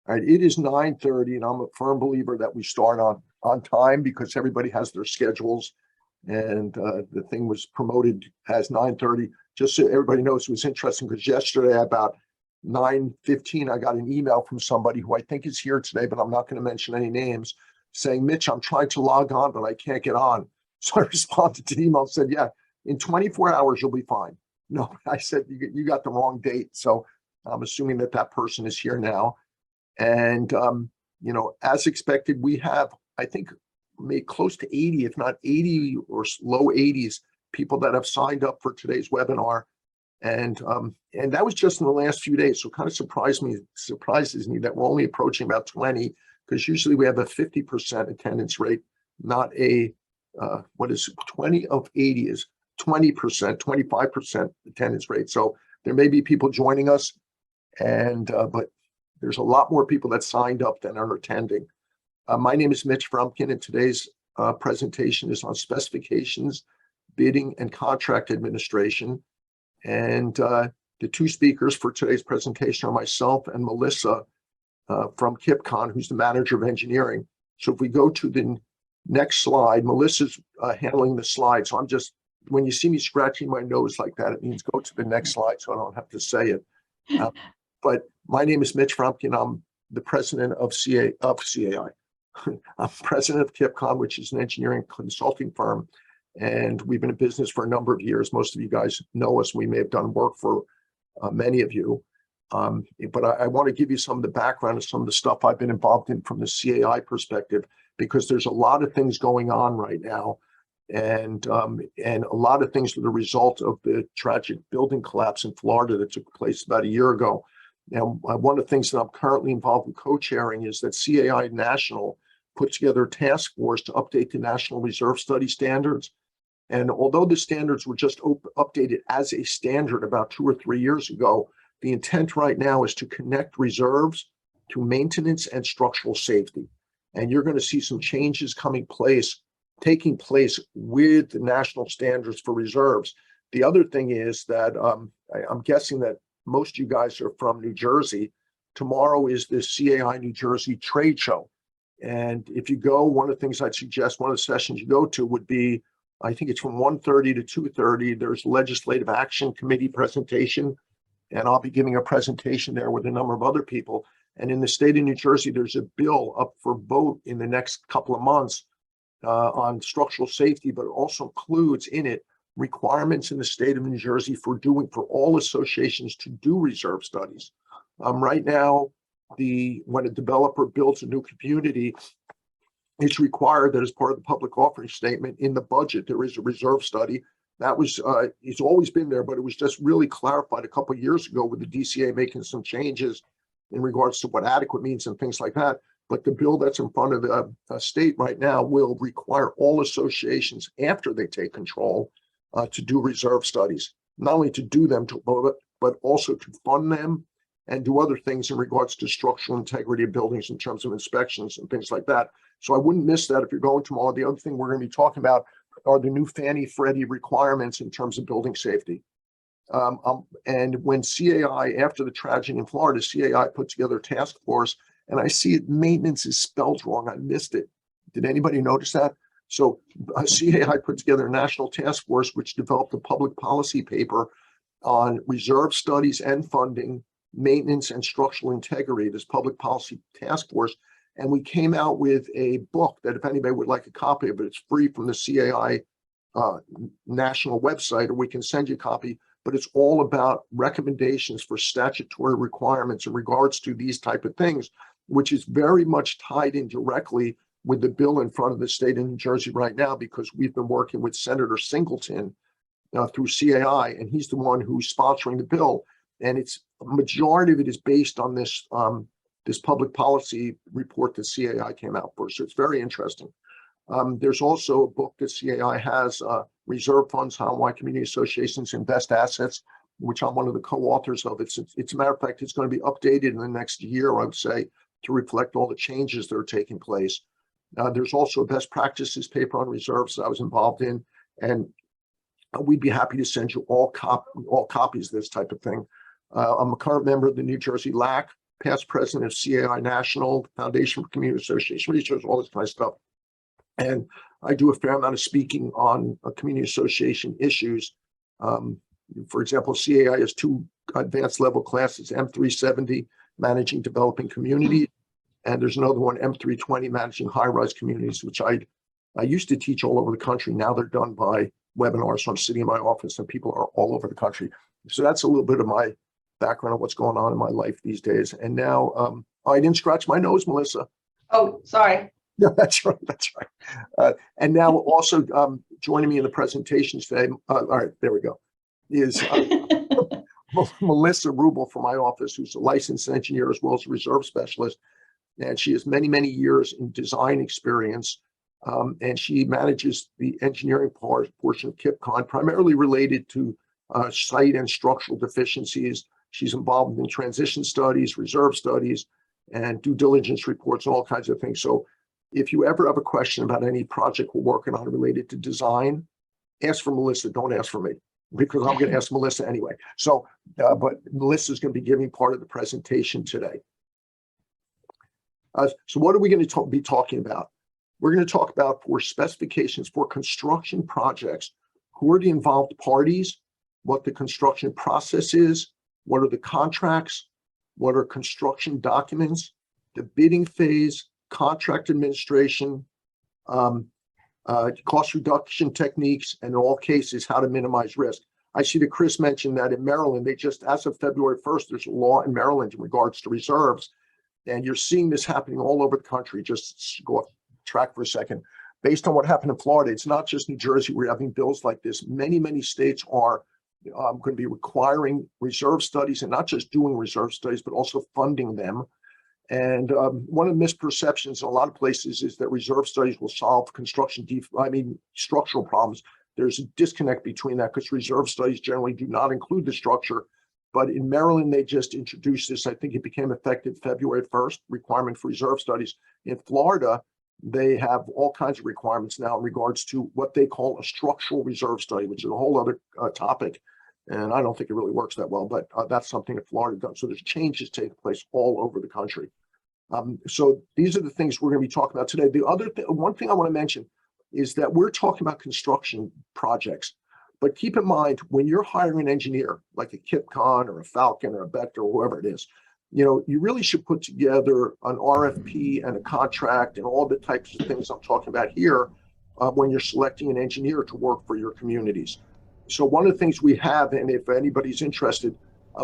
All right, it is 9:30, and I'm a firm believer that we start on time because everybody has their schedules, and the thing was promoted as 9:30. Just so everybody knows, it was interesting because yesterday about 9:15, I got an email from somebody who I think is here today, but I'm not going to mention any names, saying, Mitch, I'm trying to log on, but I can't get on. So I responded to the email and said, yeah, in 24 hours, you'll be fine. No, I said, you got the wrong date. So I'm assuming that that person is here now. And, as expected, we have, I think, made close to 80, if not 80 or low 80s people that have signed up for today's webinar. And that was just in the last few days. So it kind of surprises me that we're only approaching about 20, because usually we have a 50% attendance rate, not a, 20 of 80 is 20%, 25% attendance rate. So there may be people joining us, but there's a lot more people that signed up than are attending. My name is Mitch Frumkin, and today's presentation is on specifications, bidding, and contract administration. And the two speakers for today's presentation are myself and Melissa from Kipcon, who's the manager of engineering. So if we go to the next slide, Melissa's handling the slide. So I'm just, when you see me scratching my nose like that, it means go to the next slide so I don't have to say it. But my name is Mitch Frumkin. I'm the president of CAI. I'm president of Kipcon, which is an engineering consulting firm. And we've been in business for a number of years. Most of you guys know us. We may have done work for many of you. But I want to give you some of the background of some of the stuff I've been involved in from the CAI perspective, because there's a lot of things going on right now. And a lot of things are the result of the tragic building collapse in Florida that took place about a year ago. Now, one of the things that I'm currently involved in co-chairing is that CAI National put together a task force to update the National Reserve Study standards. And although the standards were just updated as a standard about 2 or 3 years ago, the intent right now is to connect reserves to maintenance and structural safety. And you're going to see some changes taking place with the national standards for reserves. The other thing is that I'm guessing that most of you guys are from New Jersey. Tomorrow is the CAI New Jersey trade show. And if you go, one of the things I'd suggest, one of the sessions you go to would be, I think it's from 1:30 to 2:30. There's legislative action committee presentation, and I'll be giving a presentation there with a number of other people. And in the state of New Jersey, there's a bill up for vote in the next couple of months on structural safety, but it also includes in it requirements in the state of New Jersey for all associations to do reserve studies. Right now, when a developer builds a new community, it's required that as part of the public offering statement in the budget, there is a reserve study. That was, it's always been there, but it was just really clarified a couple of years ago with the DCA making some changes in regards to what adequate means and things like that. But the bill that's in front of the state right now will require all associations after they take control to do reserve studies, not only to do them, but also to fund them and do other things in regards to structural integrity of buildings in terms of inspections and things like that. So I wouldn't miss that if you're going tomorrow. The other thing we're going to be talking about are the new Fannie Freddie requirements in terms of building safety. And when CAI, after the tragedy in Florida, CAI put together a task force, and I see it, maintenance is spelled wrong. I missed it. Did anybody notice that? So CAI put together a national task force, which developed a public policy paper on reserve studies and funding, maintenance and structural integrity, this public policy task force. And we came out with a book that if anybody would like a copy of it, it's free from the CAI national website, or we can send you a copy, but it's all about recommendations for statutory requirements in regards to these type of things, which is very much tied in directly with the bill in front of the state of New Jersey right now, because we've been working with Senator Singleton through CAI, and he's the one who's sponsoring the bill. And it's a majority of it is based on this this public policy report that CAI came out for. So it's very interesting. There's also a book that CAI has, Reserve Funds, How and Why Community Associations Invest Assets, which I'm one of the co-authors of. It's a matter of fact, it's going to be updated in the next year, I would say, to reflect all the changes that are taking place. There's also a best practices paper on reserves that I was involved in, and we'd be happy to send you all copies of this type of thing. I'm a current member of the New Jersey LAC, past president of CAI National, Foundation for Community Association Research, all this kind of stuff. And I do a fair amount of speaking on community association issues. For example, CAI has 2 advanced level classes, M370, Managing Developing Communities, and there's another one, M320, Managing High-Rise Communities, which I used to teach all over the country. Now they're done by webinars. So I'm sitting in my office and people are all over the country. So that's a little bit of my background of what's going on in my life these days. And now, I didn't scratch my nose, Melissa. Oh, sorry. Yeah, that's right. That's right. And now also joining me in the presentation today, all right, there we go, is Melissa Rubel from my office, who's a licensed engineer as well as a reserve specialist. And she has many, many years in design experience. And she manages the engineering portion of Kipcon, primarily related to site and structural deficiencies. She's involved in transition studies, reserve studies, and due diligence reports, and all kinds of things. So if you ever have a question about any project we're working on related to design, ask for Melissa, don't ask for me, because I'm going to ask Melissa anyway. So, but Melissa's going to be giving part of the presentation today. So what are we going to be talking about? We're going to talk about for specifications for construction projects, who are the involved parties, what the construction process is, what are the contracts, what are construction documents, the bidding phase, contract administration, cost reduction techniques, and in all cases, how to minimize risk. I see that Chris mentioned that in Maryland, they just, as of February 1st, there's a law in Maryland in regards to reserves. And you're seeing this happening all over the country. Just go off track for a second. Based on what happened in Florida, it's not just New Jersey. We're having bills like this. Many, many states are going to be requiring reserve studies, and not just doing reserve studies, but also funding them. And one of the misperceptions in a lot of places is that reserve studies will solve structural problems. There's a disconnect between that, because reserve studies generally do not include the structure. But in Maryland, they just introduced this. I think it became effective February 1st, requirement for reserve studies. In Florida, they have all kinds of requirements now in regards to what they call a structural reserve study, which is a whole other topic. And I don't think it really works that well, but that's something that Florida does. So there's changes taking place all over the country. So these are the things we're going to be talking about today. The other one thing I want to mention is that we're talking about construction projects. But keep in mind, when you're hiring an engineer, like a Kipcon or a Frumkin or a Bechtel or whoever it is, you really should put together an RFP and a contract and all the types of things I'm talking about here when you're selecting an engineer to work for your communities. So one of the things we have, and if anybody's interested,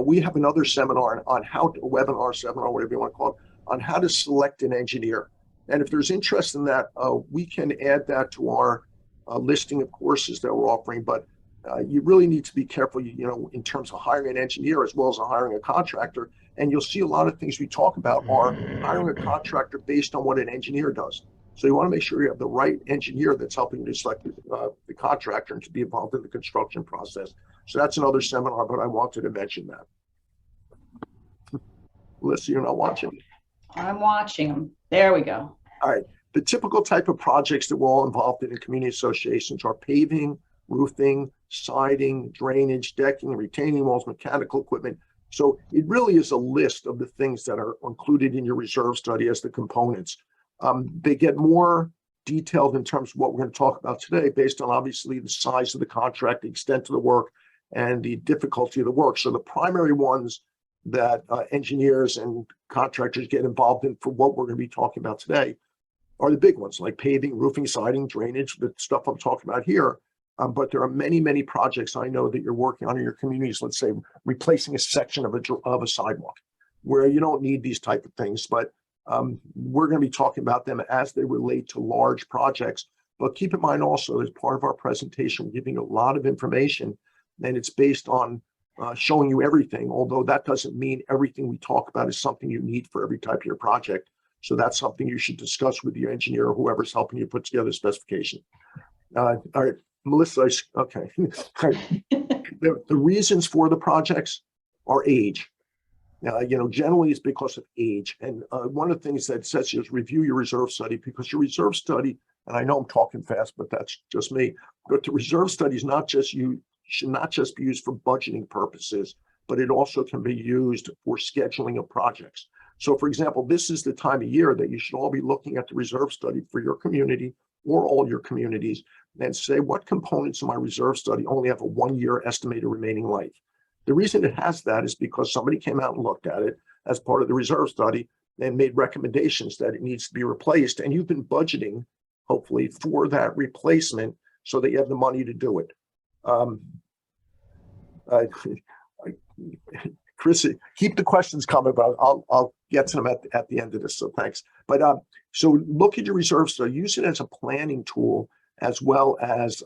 we have another seminar on how to, webinar, seminar, whatever you want to call it, on how to select an engineer. And if there's interest in that, we can add that to our listing of courses that we're offering. But you really need to be careful, in terms of hiring an engineer as well as hiring a contractor. And you'll see a lot of things we talk about are hiring a contractor based on what an engineer does. So you want to make sure you have the right engineer that's helping you select the contractor and to be involved in the construction process. So that's another seminar, but I wanted to mention that. Melissa, you're not watching. I'm watching them. There we go. All right. The typical type of projects that we're all involved in community associations are paving, roofing, siding, drainage, decking, retaining walls, mechanical equipment. So it really is a list of the things that are included in your reserve study as the components. They get more detailed in terms of what we're going to talk about today, based on obviously the size of the contract, the extent of the work, and the difficulty of the work. So the primary ones that engineers and contractors get involved in for what we're going to be talking about today are the big ones, like paving, roofing, siding, drainage, the stuff I'm talking about here. But there are many, many projects I know that you're working on in your communities, let's say replacing a section of a sidewalk, where you don't need these type of things, but we're going to be talking about them as they relate to large projects. But keep in mind also, as part of our presentation, we're giving you a lot of information, and it's based on showing you everything, although that doesn't mean everything we talk about is something you need for every type of your project. So that's something you should discuss with your engineer or whoever's helping you put together a specification. All right, Melissa, okay. The reasons for the projects are age. Generally it's because of age. And one of the things that says is review your reserve study, because your reserve study, and I know I'm talking fast, but that's just me, but the reserve study is should not just be used for budgeting purposes, but it also can be used for scheduling of projects. So for example, this is the time of year that you should all be looking at the reserve study for your community or all your communities and say, what components of my reserve study only have a 1-year estimated remaining life? The reason it has that is because somebody came out and looked at it as part of the reserve study and made recommendations that it needs to be replaced. And you've been budgeting, hopefully, for that replacement so that you have the money to do it. Chris, keep the questions coming, but I'll get to them at the end of this. So thanks. But so look at your reserve study, use it as a planning tool as well as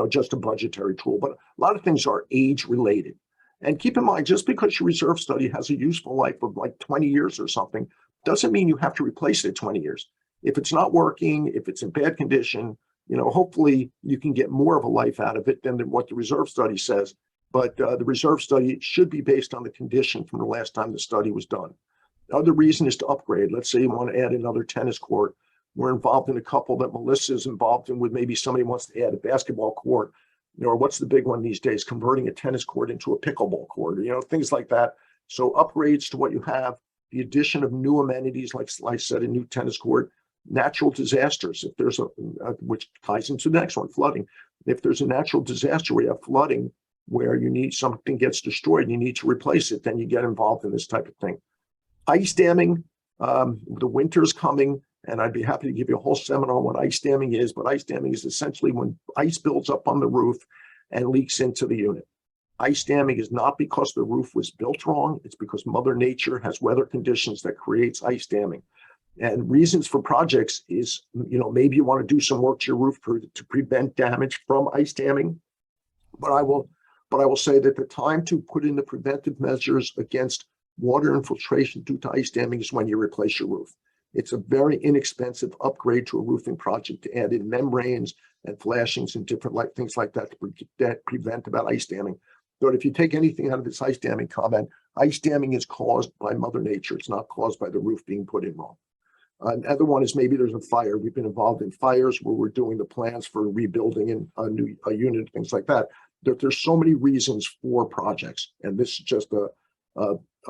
just a budgetary tool. But a lot of things are age related. And keep in mind, just because your reserve study has a useful life of like 20 years or something, doesn't mean you have to replace it 20 years. If it's not working, if it's in bad condition, hopefully you can get more of a life out of it than what the reserve study says. But the reserve study should be based on the condition from the last time the study was done. The other reason is to upgrade. Let's say you want to add another tennis court. We're involved in a couple that Melissa is involved in with maybe somebody wants to add a basketball court. Or what's the big one these days? Converting a tennis court into a pickleball court, things like that. So upgrades to what you have, the addition of new amenities, like I said, a new tennis court, natural disasters. If there's which ties into the next one, flooding. If there's a natural disaster where you have flooding, where you need something gets destroyed and you need to replace it, then you get involved in this type of thing. Ice damming, the winter's coming, and I'd be happy to give you a whole seminar on what ice damming is, but ice damming is essentially when ice builds up on the roof and leaks into the unit. Ice damming is not because the roof was built wrong, it's because Mother Nature has weather conditions that creates ice damming. And reasons for projects is, maybe you want to do some work to your roof to prevent damage from ice damming, but I will say that the time to put in the preventive measures against water infiltration due to ice damming is when you replace your roof. It's a very inexpensive upgrade to a roofing project to add in membranes and flashings and different things like that to prevent about ice damming. But if you take anything out of this ice damming comment, ice damming is caused by Mother Nature. It's not caused by the roof being put in wrong. Another one is maybe there's a fire. We've been involved in fires where we're doing the plans for rebuilding in a unit, things like that. There's so many reasons for projects, and this is just a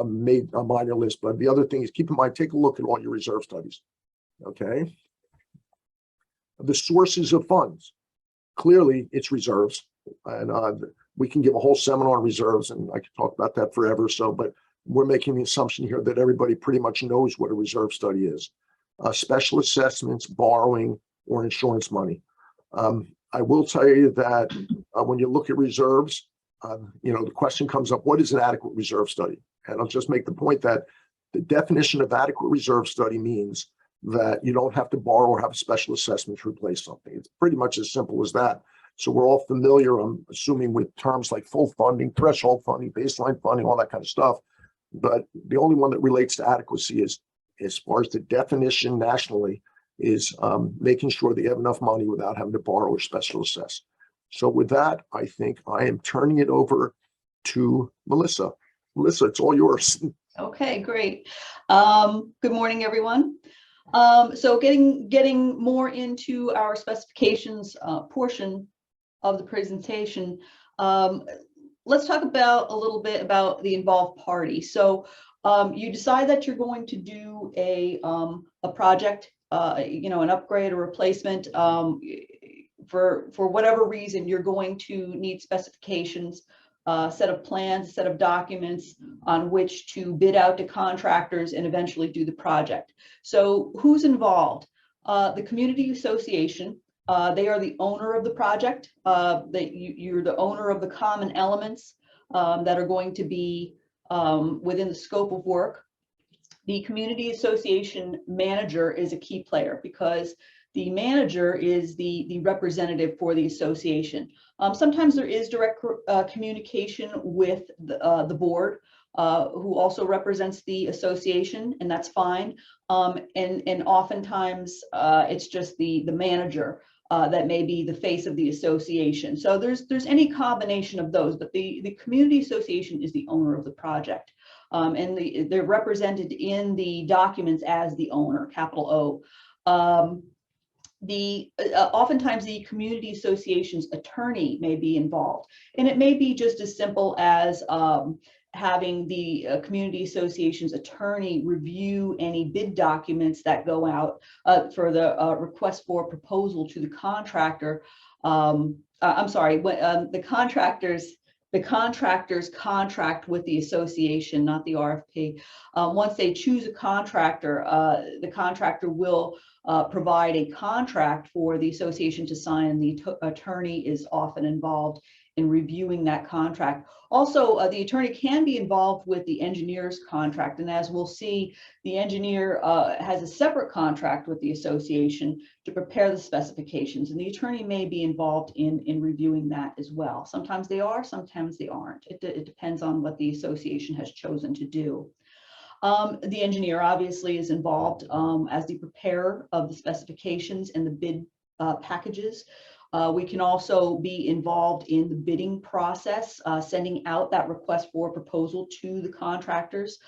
minor list. But the other thing is, keep in mind, take a look at all your reserve studies. Okay. The sources of funds. Clearly, it's reserves, and we can give a whole seminar on reserves, and I could talk about that forever. So, but we're making the assumption here that everybody pretty much knows what a reserve study is. Special assessments, borrowing, or insurance money. I will tell you that when you look at reserves, the question comes up, what is an adequate reserve study? And I'll just make the point that the definition of adequate reserve study means that you don't have to borrow or have a special assessment to replace something. It's pretty much as simple as that. So we're all familiar, I'm assuming, with terms like full funding, threshold funding, baseline funding, all that kind of stuff. But the only one that relates to adequacy is, as far as the definition nationally, is making sure that you have enough money without having to borrow or special assess. So with that, I think I am turning it over to Melissa. Melissa, it's all yours. Okay, great. Good morning, everyone. So getting more into our specifications portion of the presentation, let's talk about a little bit about the involved party. So you decide that you're going to do a project, an upgrade or replacement. For whatever reason, you're going to need specifications, a set of plans, a set of documents on which to bid out to contractors and eventually do the project. So who's involved? The community association. They are the owner of the project. You're the owner of the common elements that are going to be within the scope of work. The community association manager is a key player because the manager is the representative for the association. Sometimes there is direct communication with the board, who also represents the association, and that's fine. And oftentimes it's just the manager that may be the face of the association. So there's any combination of those, but the community association is the owner of the project. And they're represented in the documents as the owner, capital O. Oftentimes the community association's attorney may be involved, and it may be just as simple as having the community association's attorney review any bid documents that go out for the request for proposal to the contractor. I'm sorry, when the contractors contract with the association, not the RFP. Once they choose a contractor, the contractor will provide a contract for the association to sign. The attorney is often involved in reviewing that contract. Also, the attorney can be involved with the engineer's contract, and as we'll see, the engineer has a separate contract with the association to prepare the specifications, and the attorney may be involved in reviewing that as well. Sometimes they are, sometimes they aren't. It depends on what the association has chosen to do. The engineer obviously is involved as the preparer of the specifications and the bid packages. We can also be involved in the bidding process, sending out that request for proposal to the contractors.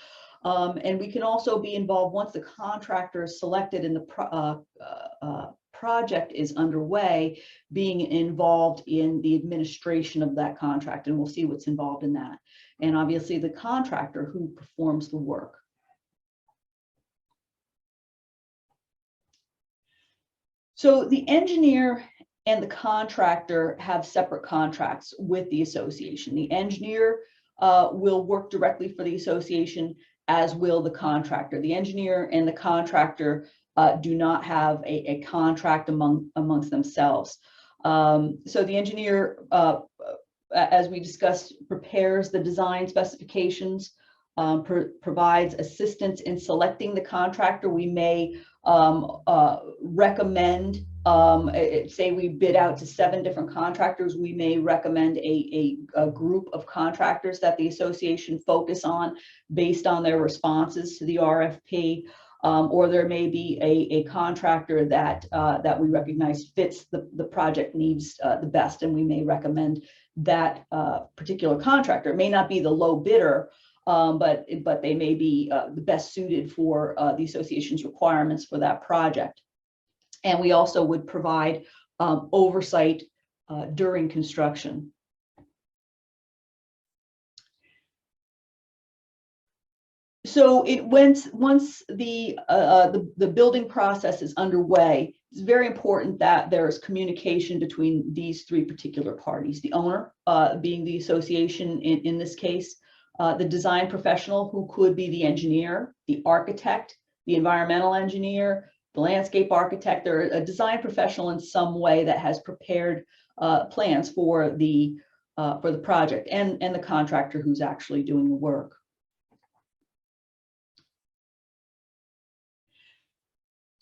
And we can also be involved once the contractor is selected and the project is underway, being involved in the administration of that contract. And we'll see what's involved in that. And obviously the contractor who performs the work. So the engineer and the contractor have separate contracts with the association. The engineer will work directly for the association, as will the contractor. The engineer and the contractor do not have a contract amongst themselves. So the engineer, as we discussed, prepares the design specifications, provides assistance in selecting the contractor. We may recommend, say we bid out to 7 different contractors, we may recommend a group of contractors that the association focus on based on their responses to the RFP. Or there may be a contractor that we recognize fits the project needs the best, and we may recommend that particular contractor. It may not be the low bidder, but they may be the best suited for the association's requirements for that project. And we also would provide oversight during construction. So once the building process is underway, it's very important that there is communication between these 3 particular parties. The owner, being the association in this case, the design professional, who could be the engineer, the architect, the environmental engineer, the landscape architect, or a design professional in some way that has prepared plans for the project, and the contractor who's actually doing the work.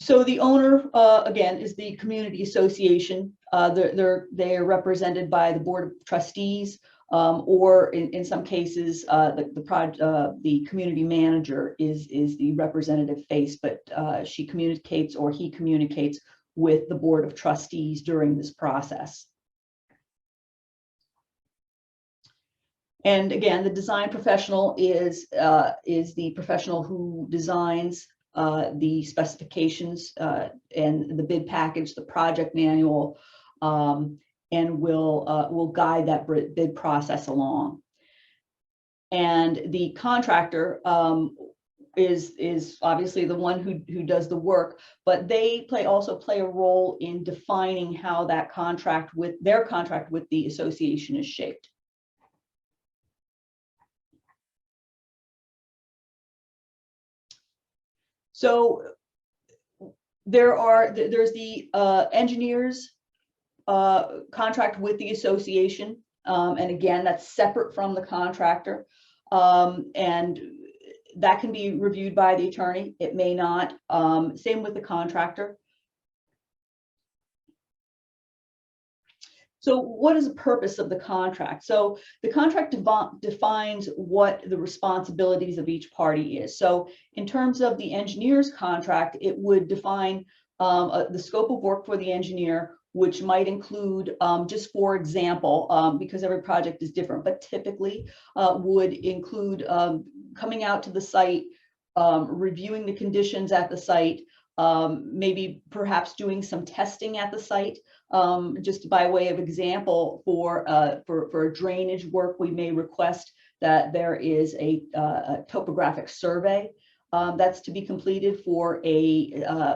So the owner, again, is the community association. They are represented by the board of trustees, or in some cases, the community manager is the representative face, but she communicates, or he communicates, with the board of trustees during this process. And again, the design professional is the professional who designs the specifications and the bid package, the project manual, and will guide that bid process along. And the contractor is obviously the one who does the work, but they also play a role in defining how that their contract with the association is shaped. So there's the engineer's contract with the association, and again, that's separate from the contractor, and that can be reviewed by the attorney. It may not. Same with the contractor. So what is the purpose of the contract? So the contract defines what the responsibilities of each party is. So in terms of the engineer's contract, it would define the scope of work for the engineer, which might include, just for example, because every project is different, but typically would include coming out to the site, reviewing the conditions at the site, maybe perhaps doing some testing at the site. Just by way of example, for drainage work, we may request that there is a topographic survey that's to be completed for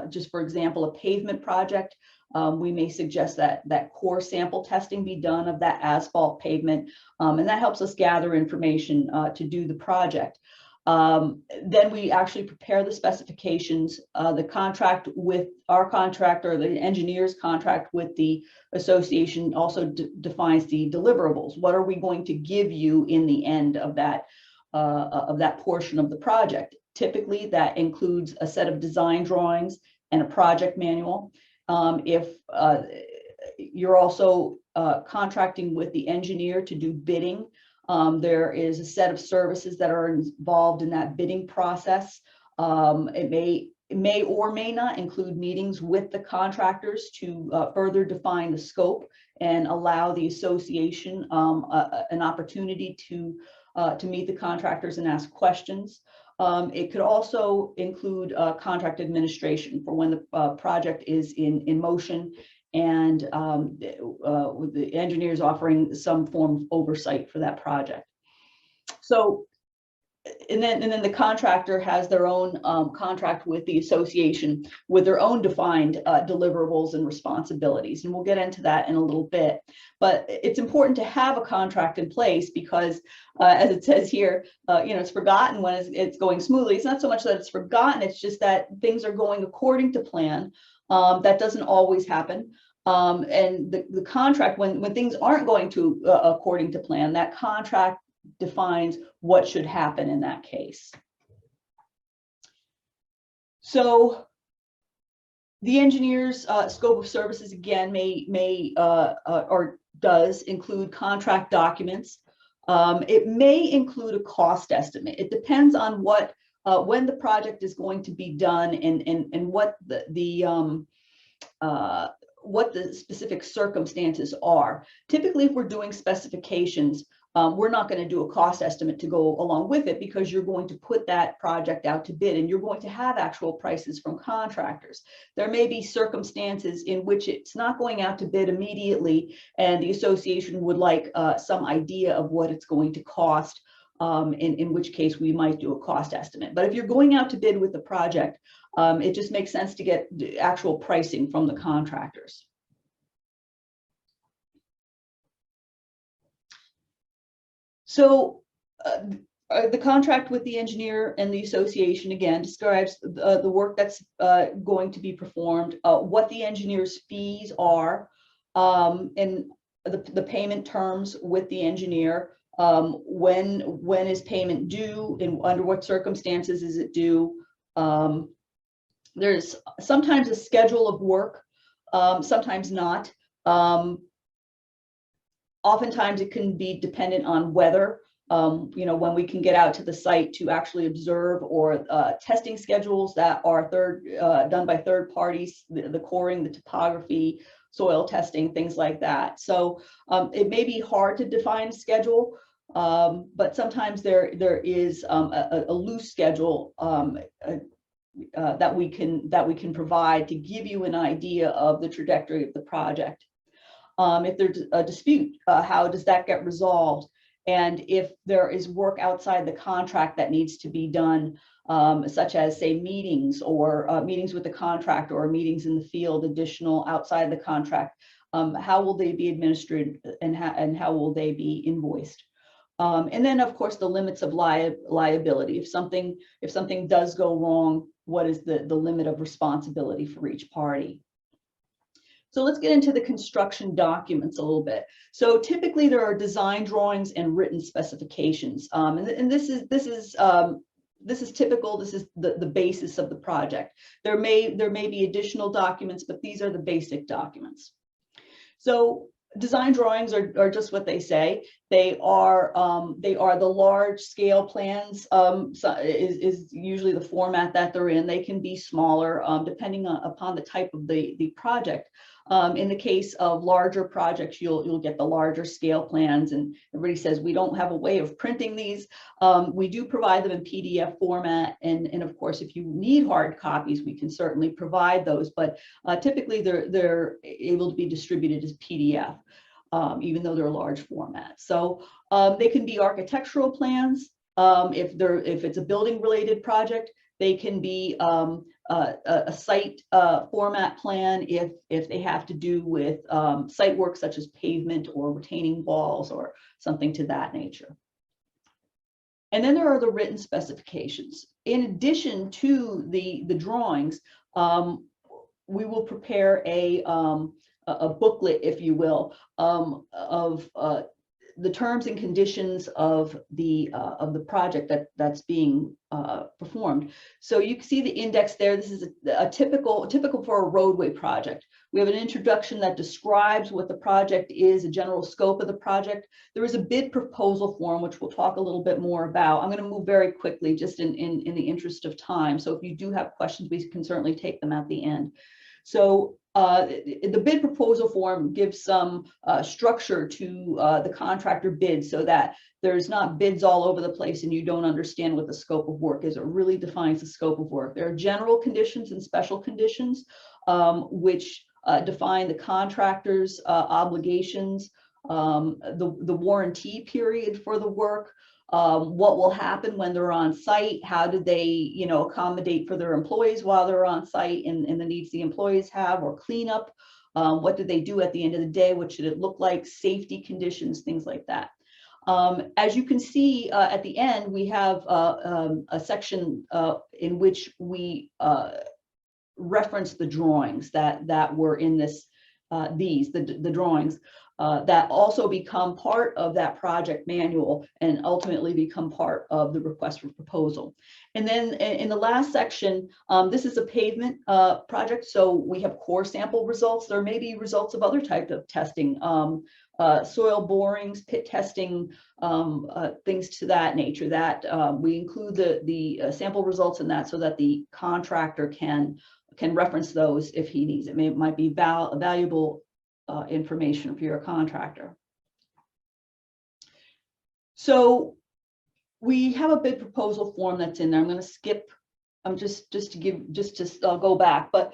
just for example, a pavement project. We may suggest that core sample testing be done of that asphalt pavement, and that helps us gather information to do the project. Then we actually prepare the specifications. The contract with our contractor, the engineer's contract with the association also defines the deliverables. What are we going to give you in the end of that portion of the project? Typically, that includes a set of design drawings and a project manual. If you're also contracting with the engineer to do bidding, there is a set of services that are involved in that bidding process. It may or may not include meetings with the contractors to further define the scope and allow the association an opportunity to meet the contractors and ask questions. It could also include contract administration for when the project is in motion, and with the engineers offering some form of oversight for that project. So, and then the contractor has their own contract with the association with their own defined deliverables and responsibilities. And we'll get into that in a little bit. But it's important to have a contract in place because, as it says here, it's forgotten when it's going smoothly. It's not so much that it's forgotten, it's just that things are going according to plan. That doesn't always happen. And the contract, when things aren't going to according to plan, that contract defines what should happen in that case. So the engineer's scope of services again may or does include contract documents. It may include a cost estimate. It depends on what when the project is going to be done and what what the specific circumstances are. Typically, if we're doing specifications, we're not going to do a cost estimate to go along with it because you're going to put that project out to bid and you're going to have actual prices from contractors. There may be circumstances in which it's not going out to bid immediately and the association would like some idea of what it's going to cost, in which case we might do a cost estimate. But if you're going out to bid with the project, it just makes sense to get the actual pricing from the contractors. So the contract with the engineer and the association again describes the work that's going to be performed, what the engineer's fees are, and the payment terms with the engineer. When is payment due and under what circumstances is it due? There's sometimes a schedule of work, sometimes not. Oftentimes it can be dependent on weather, when we can get out to the site to actually observe, or testing schedules that are done by third parties, the coring, the topography, soil testing, things like that. So it may be hard to define a schedule, but sometimes there is a loose schedule that we can provide to give you an idea of the trajectory of the project. If there's a dispute, how does that get resolved? And if there is work outside the contract that needs to be done, such as say meetings or meetings with the contractor or meetings in the field, additional outside the contract, how will they be administered and how will they be invoiced? And then of course the limits of liability. If something does go wrong, what is the limit of responsibility for each party? So let's get into the construction documents a little bit. So typically there are design drawings and written specifications, and this is typical. This is the basis of the project. There may be additional documents, but these are the basic documents. So design drawings are just what they say. They are the large scale plans. Is usually the format that they're in. They can be smaller depending upon the type of the project. In the case of larger projects, you'll get the larger scale plans, and everybody says we don't have a way of printing these. We do provide them in PDF format, and of course, if you need hard copies, we can certainly provide those. But typically, they're able to be distributed as PDF. even though they're large format. So they can be architectural plans. If it's a building related project, they can be a site format plan if they have to do with site work such as pavement or retaining walls or something to that nature. And then there are the written specifications. In addition to the drawings, we will prepare a booklet, if you will, of the terms and conditions of the project that's being performed. So you can see the index there. This is a typical for a roadway project. We have an introduction that describes what the project is, a general scope of the project. There is a bid proposal form, which we'll talk a little bit more about. I'm going to move very quickly, just in the interest of time. So if you do have questions, we can certainly take them at the end. So the bid proposal form gives some structure to the contractor bid so that there's not bids all over the place and you don't understand what the scope of work is. It really defines the scope of work. There are general conditions and special conditions, which define the contractor's obligations, the warranty period for the work, what will happen when they're on site, how do they, accommodate for their employees while they're on site and the needs the employees have, or cleanup, what do they do at the end of the day, what should it look like, safety conditions, things like that. As you can see at the end, we have a section in which we reference the drawings that were in this, the drawings. That also become part of that project manual and ultimately become part of the request for proposal. And then in the last section, this is a pavement project. So we have core sample results. There may be results of other types of testing, soil borings, pit testing, things to that nature, that we include the sample results in that so that the contractor can reference those if he needs it. It might be valuable information for your contractor. So we have a bid proposal form that's in there. I'm going to skip. I'm just to go back, but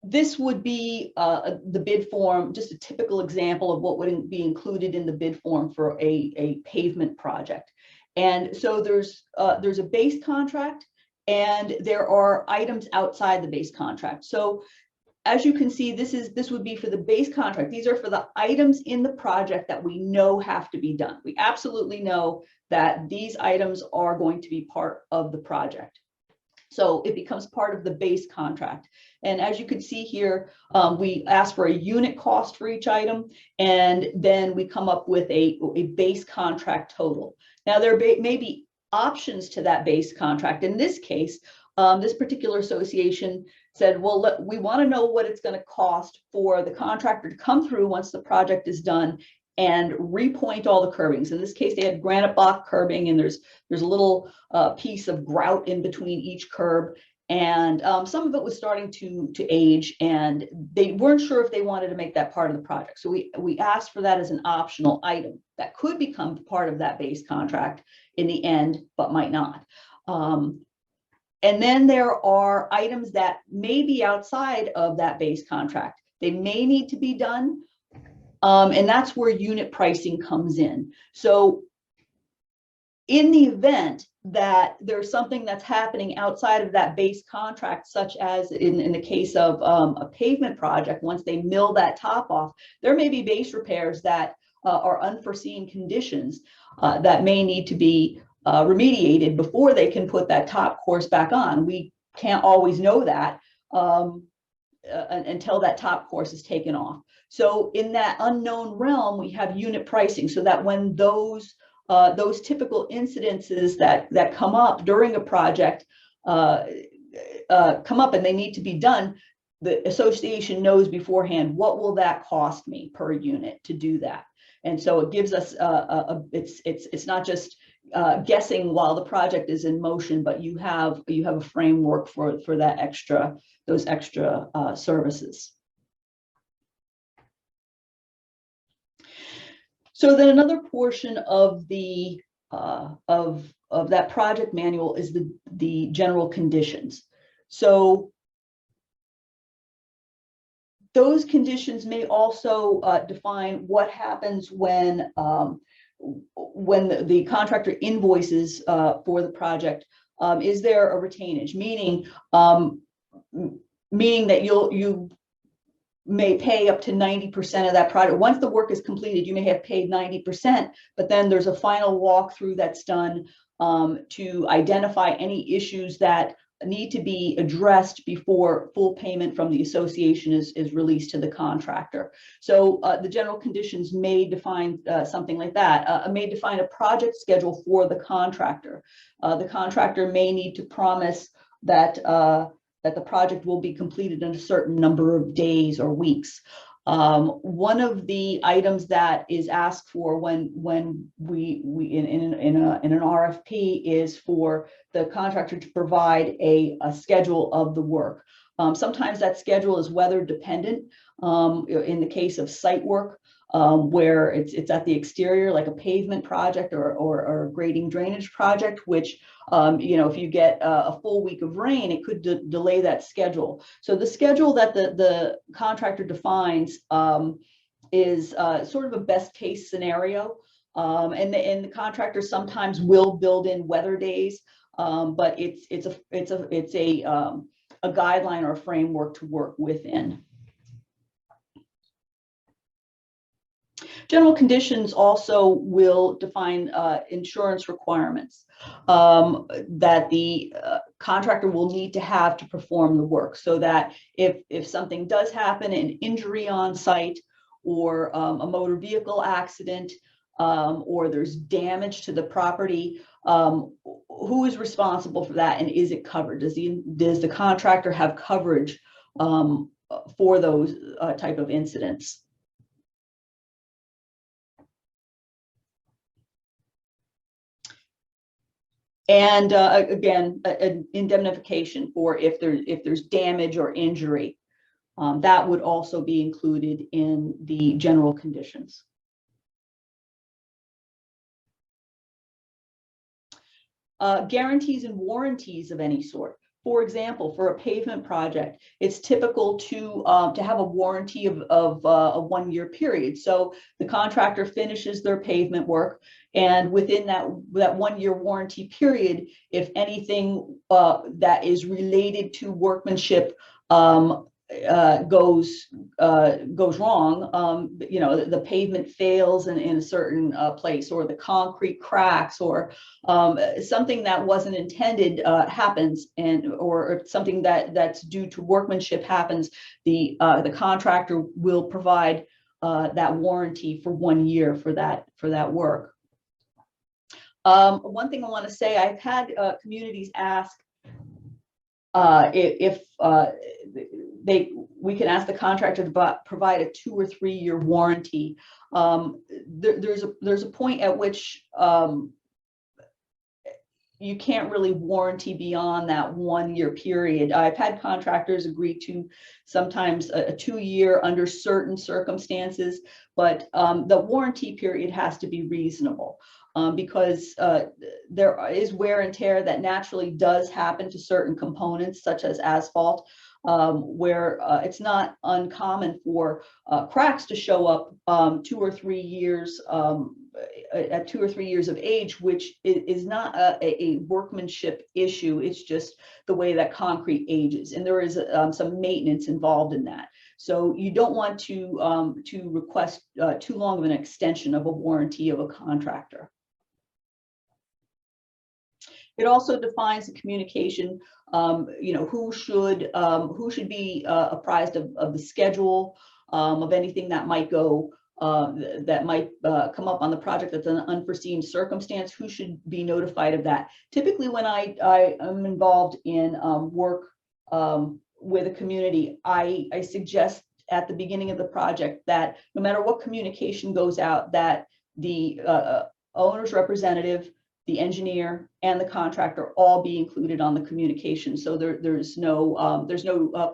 this would be the bid form, just a typical example of what would be included in the bid form for a pavement project. And so there's a base contract and there are items outside the base contract. So as you can see, this would be for the base contract. These are for the items in the project that we know have to be done. We absolutely know that these items are going to be part of the project. So it becomes part of the base contract. And as you can see here, we ask for a unit cost for each item, and then we come up with a base contract total. Now there may be options to that base contract. In this case, this particular association said, well, we want to know what it's going to cost for the contractor to come through once the project is done and repoint all the curbings. In this case, they had granite block curbing, and there's a little piece of grout in between each curb. And some of it was starting to age, and they weren't sure if they wanted to make that part of the project. So we asked for that as an optional item that could become part of that base contract in the end, but might not. And then there are items that may be outside of that base contract. They may need to be done. And that's where unit pricing comes in. So in the event that there's something that's happening outside of that base contract, such as in the case of a pavement project, once they mill that top off, there may be base repairs that are unforeseen conditions that may need to be remediated before they can put that top course back on. We can't always know that until that top course is taken off. So in that unknown realm, we have unit pricing, so that when those typical incidences that come up during a project come up and they need to be done, the association knows beforehand, what will that cost me per unit to do that? And so it gives us it's not just guessing while the project is in motion, but you have a framework for those extra services. So then another portion of the of that project manual is the general conditions. So those conditions may also define what happens when the contractor invoices for the project. Is there a retainage, meaning that you may pay up to 90% of that project. Once the work is completed, you may have paid 90%, but then there's a final walkthrough that's done to identify any issues that need to be addressed before full payment from the association is released to the contractor. So the general conditions may define something like that, may define a project schedule for the contractor. The contractor may need to promise that the project will be completed in a certain number of days or weeks. One of the items that is asked for when we in an RFP is for the contractor to provide a schedule of the work. Sometimes that schedule is weather dependent. In the case of site work, where it's at the exterior, like a pavement project or a grading drainage project, which if you get a full week of rain, it could delay that schedule. So the schedule that the contractor defines is sort of a best case scenario, and the contractor sometimes will build in weather days, but it's a guideline or a framework to work within. General conditions also will define insurance requirements that the contractor will need to have to perform the work, so that if something does happen, an injury on site or a motor vehicle accident, or there's damage to the property, who is responsible for that, and is it covered? Does the contractor have coverage for those type of incidents? And again, an indemnification for if there's damage or injury, that would also be included in the general conditions. Guarantees and warranties of any sort. For example, for a pavement project, it's typical to have a warranty of a 1-year period. So the contractor finishes their pavement work, and within that 1-year warranty period, if anything that is related to workmanship goes wrong, the pavement fails in a certain place, or the concrete cracks, or something that wasn't intended happens, or something that's due to workmanship happens, the contractor will provide that warranty for 1 year for that work. One thing I want to say, I've had communities ask if we can ask the contractor to provide a 2 or 3 year warranty. There's a point at which you can't really warranty beyond that 1 year period. I've had contractors agree to sometimes a 2 year under certain circumstances, but the warranty period has to be reasonable. Because there is wear and tear that naturally does happen to certain components, such as asphalt, where it's not uncommon for cracks to show up 2 or 3 years at 2 or 3 years of age, which is not a workmanship issue. It's just the way that concrete ages, and there is some maintenance involved in that. So you don't want to request too long of an extension of a warranty of a contractor. It also defines the communication, who should be apprised of the schedule, of anything that might come up on the project that's an unforeseen circumstance. Who should be notified of that? Typically, when I am involved in work with a community, I suggest at the beginning of the project that no matter what communication goes out, that the owner's representative, the engineer, and the contractor all be included on the communication. So there's no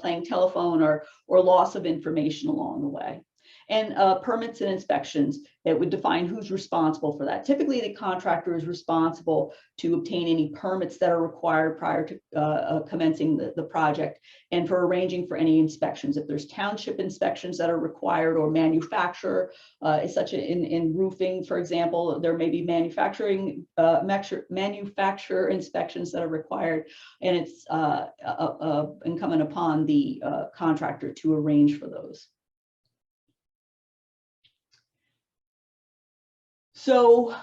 playing telephone or loss of information along the way. And permits and inspections, it would define who's responsible for that. Typically, the contractor is responsible to obtain any permits that are required prior to commencing the project, and for arranging for any inspections. If there's township inspections that are required, or manufacturer, such in roofing, for example, there may be manufacturer inspections that are required, and it's incumbent upon the contractor to arrange for those. So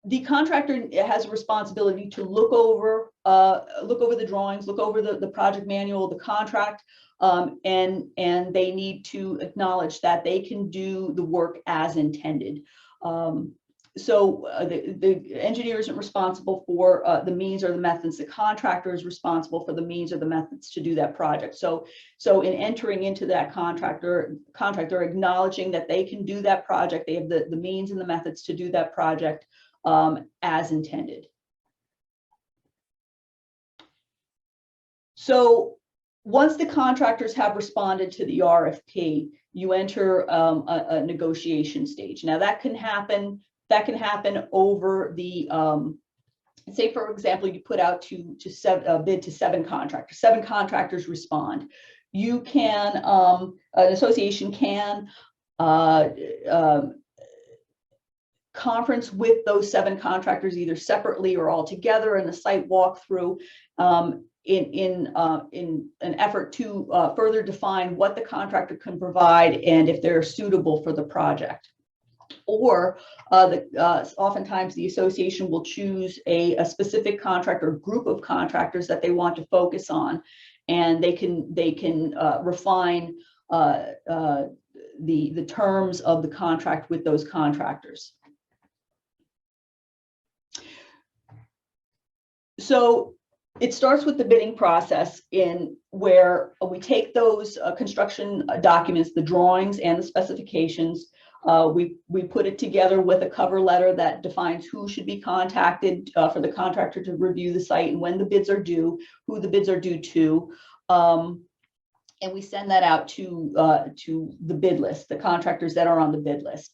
the contractor has a responsibility to look over the drawings, look over the project manual, the contract, and they need to acknowledge that they can do the work as intended. So the engineer isn't responsible for the means or the methods. The contractor is responsible for the means or the methods to do that project. So in entering into that contractor acknowledging that they can do that project, they have the means and the methods to do that project as intended. So once the contractors have responded to the RFP, you enter a negotiation stage. Now that can happen over the, say for example, you put out to bid to 7 contractors. 7 contractors respond. You can, an association can conference with those 7 contractors, either separately or all together, in a site walkthrough, in an effort to further define what the contractor can provide and if they're suitable for the project. Or oftentimes the association will choose a specific contractor, group of contractors that they want to focus on, and they can refine the terms of the contract with those contractors. So it starts with the bidding process, in where we take those construction documents, the drawings and the specifications. We put it together with a cover letter that defines who should be contacted for the contractor to review the site, and when the bids are due, who the bids are due to. And we send that out to the bid list, the contractors that are on the bid list.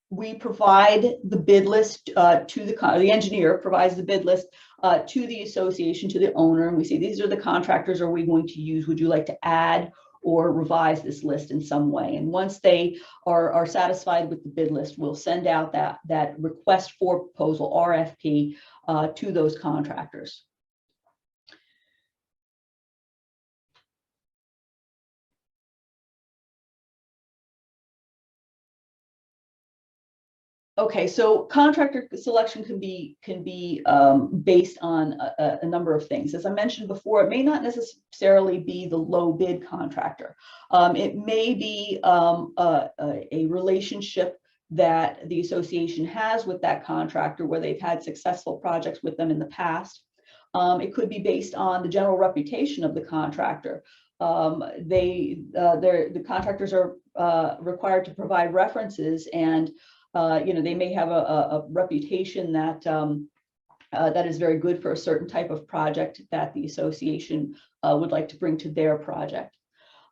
We provide the bid list to the engineer provides the bid list to the association, to the owner, and we say, these are the contractors are we going to use. Would you like to add or revise this list in some way? And once they are satisfied with the bid list, we'll send out that request for proposal, RFP, to those contractors. Okay, so contractor selection can be based on a number of things. As I mentioned before, it may not necessarily be the low bid contractor. It may be a relationship that the association has with that contractor, where they've had successful projects with them in the past. It could be based on the general reputation of the contractor. The contractors are required to provide references, and they may have a reputation that that is very good for a certain type of project that the association would like to bring to their project.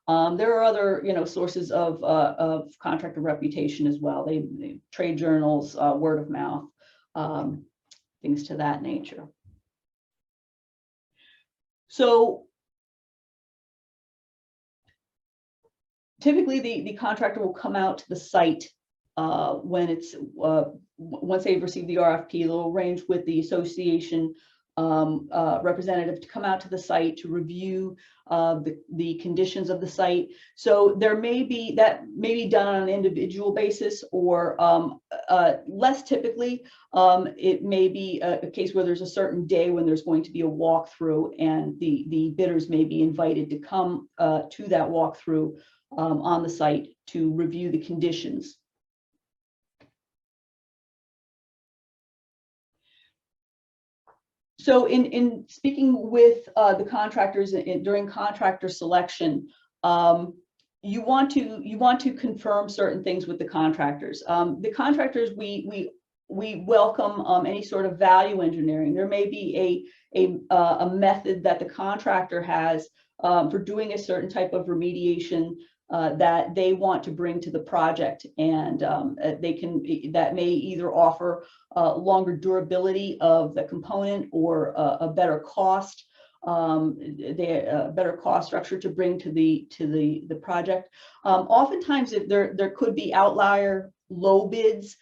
There are other, sources of contractor reputation as well. They trade journals, word of mouth, things to that nature. So typically the contractor will come out to the site when it's once they've received the RFP. They'll arrange with the association representative to come out to the site to review the conditions of the site. So that may be done on an individual basis, or less typically, it may be a case where there's a certain day when there's going to be a walkthrough, and the bidders may be invited to come to that walkthrough on the site to review the conditions. So in speaking with the contractors during contractor selection, you want to confirm certain things with the contractors. The contractors, we welcome any sort of value engineering. There may be a method that the contractor has for doing a certain type of remediation that they want to bring to the project, and that may either offer longer durability of the component or a better cost, better cost structure to bring to the project. Oftentimes, there could be outlier low bids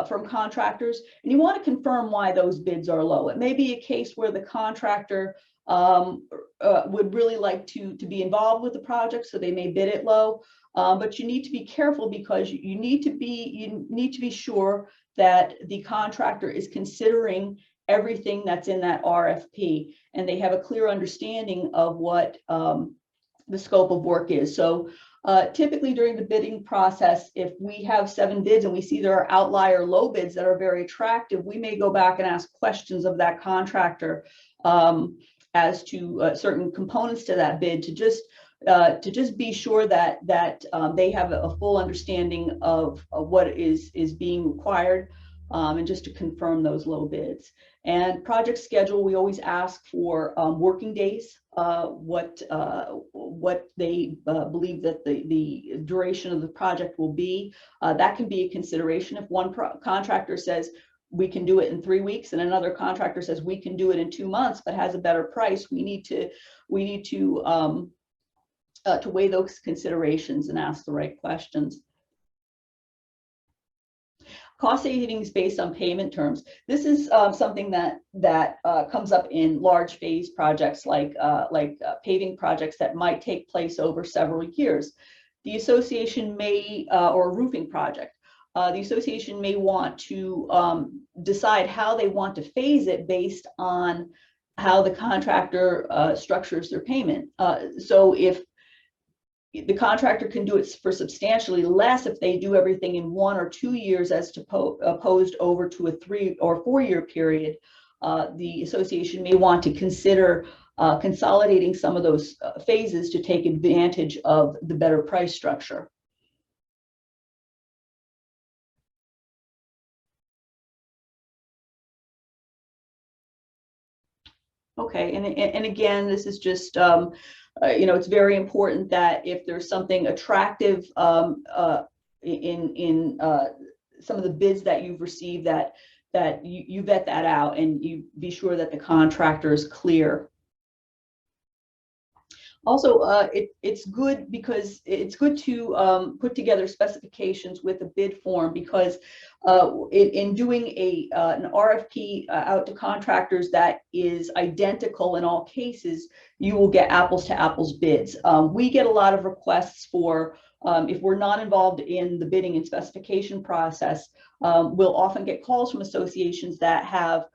from contractors, and you want to confirm why those bids are low. It may be a case where the contractor would really like to be involved with the project, so they may bid it low. But you need to be careful, because you need to be sure that the contractor is considering everything that's in that RFP, and they have a clear understanding of what the scope of work is. So typically during the bidding process, if we have 7 bids and we see there are outlier low bids that are very attractive, we may go back and ask questions of that contractor as to certain components to that bid, to just be sure that they have a full understanding of what is being required, and just to confirm those low bids. And project schedule, we always ask for working days, what they believe that the duration of the project will be. That can be a consideration. If one contractor says we can do it in 3 weeks, and another contractor says we can do it in 2 months, but has a better price, we need to weigh those considerations and ask the right questions. Cost savings based on payment terms. This is something that comes up in large phase projects, like paving projects that might take place over several years. The association may, or a roofing project, the association may want to decide how they want to phase it based on how the contractor structures their payment. So if the contractor can do it for substantially less if they do everything in 1 or 2 years, as opposed over to a 3 or 4 year period, the association may want to consider consolidating some of those phases to take advantage of the better price structure. Okay, and again, this is just it's very important that if there's something attractive in some of the bids that you've received, that you vet that out and you be sure that the contractor is clear. Also, it's good because it's good to put together specifications with a bid form, because in doing an RFP out to contractors that is identical in all cases, you will get apples to apples bids. We get a lot of requests for, if we're not involved in the bidding and specification process, we'll often get calls from associations that have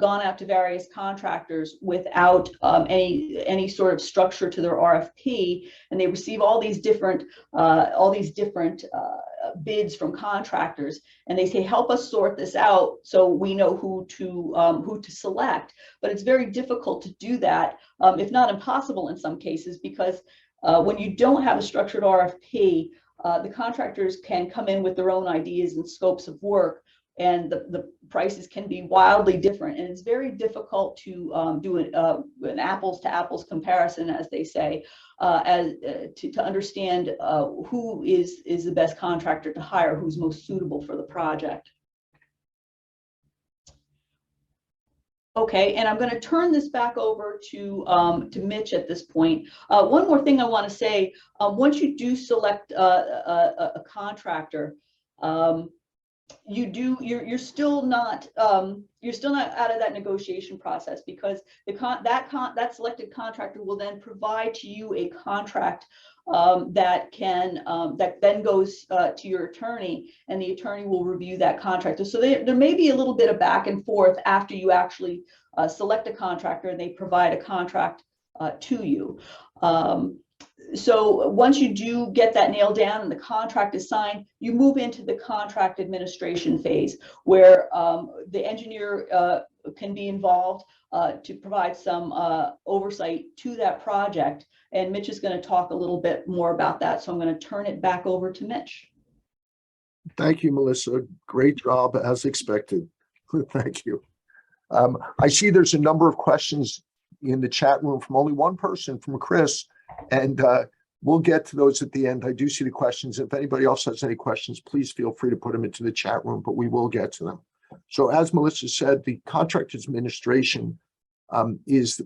gone out to various contractors without any sort of structure to their RFP, and they receive all these different bids from contractors, and they say, help us sort this out so we know who to select. But it's very difficult to do that, if not impossible in some cases, because when you don't have a structured RFP, the contractors can come in with their own ideas and scopes of work, and the prices can be wildly different, and it's very difficult to do an apples to apples comparison, as they say, to understand who is the best contractor to hire, who's most suitable for the project. Okay, and I'm going to turn this back over to Mitch at this point. One more thing I want to say: once you do select a contractor, you're still not out of that negotiation process, because that selected contractor will then provide to you a contract that then goes to your attorney, and the attorney will review that contract. So there may be a little bit of back and forth after you actually select a contractor and they provide a contract to you. So once you do get that nailed down and the contract is signed, you move into the contract administration phase, where the engineer can be involved to provide some oversight to that project. And Mitch is going to talk a little bit more about that. So I'm going to turn it back over to Mitch. Thank you, Melissa. Great job, as expected. Thank you. I see there's a number of questions in the chat room from only one person, from Chris. And we'll get to those at the end. I do see the questions. If anybody else has any questions, please feel free to put them into the chat room, but we will get to them. So as Melissa said, the contract administration is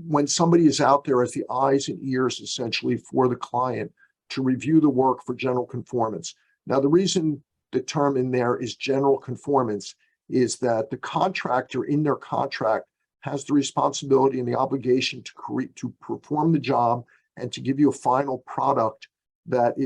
when somebody is out there as the eyes and ears essentially for the client to review the work for general conformance. Now, the reason the term in there is general conformance is that the contractor in their contract has the responsibility and the obligation to perform the job and to give you a final product that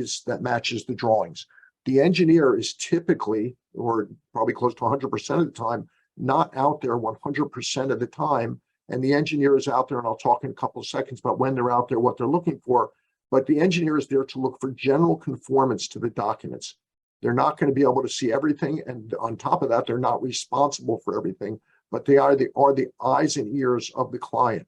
matches the drawings. The engineer is typically, or probably close to 100% of the time, not out there 100% of the time. And the engineer is out there, and I'll talk in a couple of seconds about when they're out there, what they're looking for. But the engineer is there to look for general conformance to the documents. They're not going to be able to see everything. And on top of that, they're not responsible for everything, but they are the eyes and ears of the client.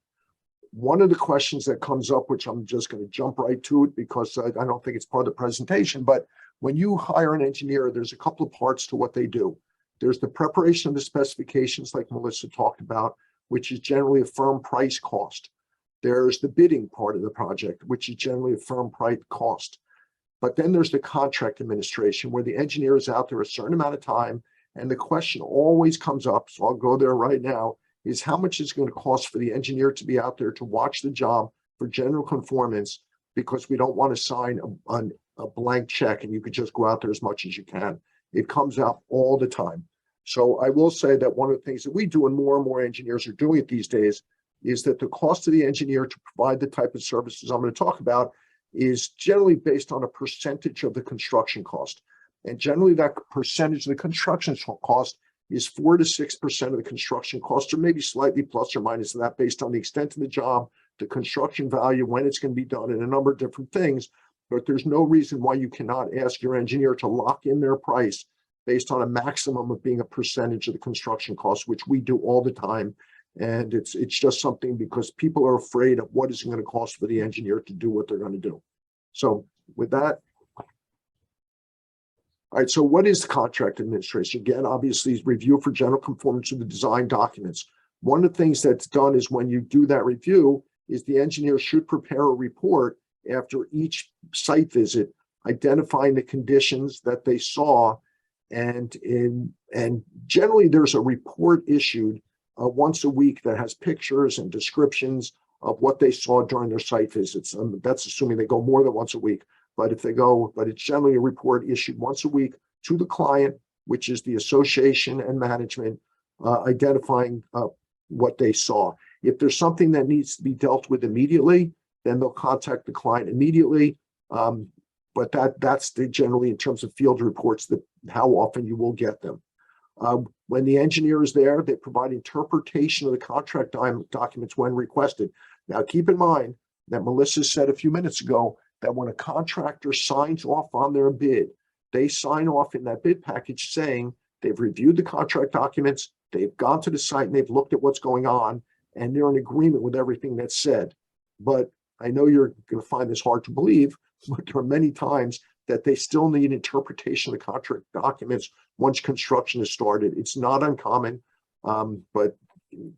One of the questions that comes up, which I'm just going to jump right to it because I don't think it's part of the presentation, but when you hire an engineer, there's a couple of parts to what they do. There's the preparation of the specifications like Melissa talked about, which is generally a firm price cost. There's the bidding part of the project, which is generally a firm price cost. But then there's the contract administration where the engineer is out there a certain amount of time. And the question always comes up, so I'll go there right now, is how much is it going to cost for the engineer to be out there to watch the job for general conformance, because we don't want to sign a blank check and you could just go out there as much as you can. It comes up all the time. So I will say that one of the things that we do, and more engineers are doing it these days, is that the cost of the engineer to provide the type of services I'm going to talk about is generally based on a percentage of the construction cost. And generally that percentage of the construction cost is 4 to 6% of the construction cost, or maybe slightly plus or minus that based on the extent of the job, the construction value, when it's going to be done, and a number of different things. But there's no reason why you cannot ask your engineer to lock in their price based on a maximum of being a percentage of the construction cost, which we do all the time. And it's just something because people are afraid of what is going to cost for the engineer to do what they're going to do. So with that, all right, so what is the contract administration? Again, obviously, is review for general conformance of the design documents. One of the things that's done is when you do that review is the engineer should prepare a report after each site visit, identifying the conditions that they saw. And generally, there's a report issued once a week that has pictures and descriptions of what they saw during their site visits. That's assuming they go more than once a week. But if they go, but it's generally a report issued once a week to the client, which is the association and management, identifying what they saw. If there's something that needs to be dealt with immediately, then they'll contact the client immediately. But that's generally in terms of field reports, how often you will get them. When the engineer is there, they provide interpretation of the contract documents when requested. Now, keep in mind that Melissa said a few minutes ago that when a contractor signs off on their bid, they sign off in that bid package saying they've reviewed the contract documents, they've gone to the site and they've looked at what's going on, and they're in agreement with everything that's said. But I know you're going to find this hard to believe, but there are many times that they still need interpretation of the contract documents once construction is started. It's not uncommon, but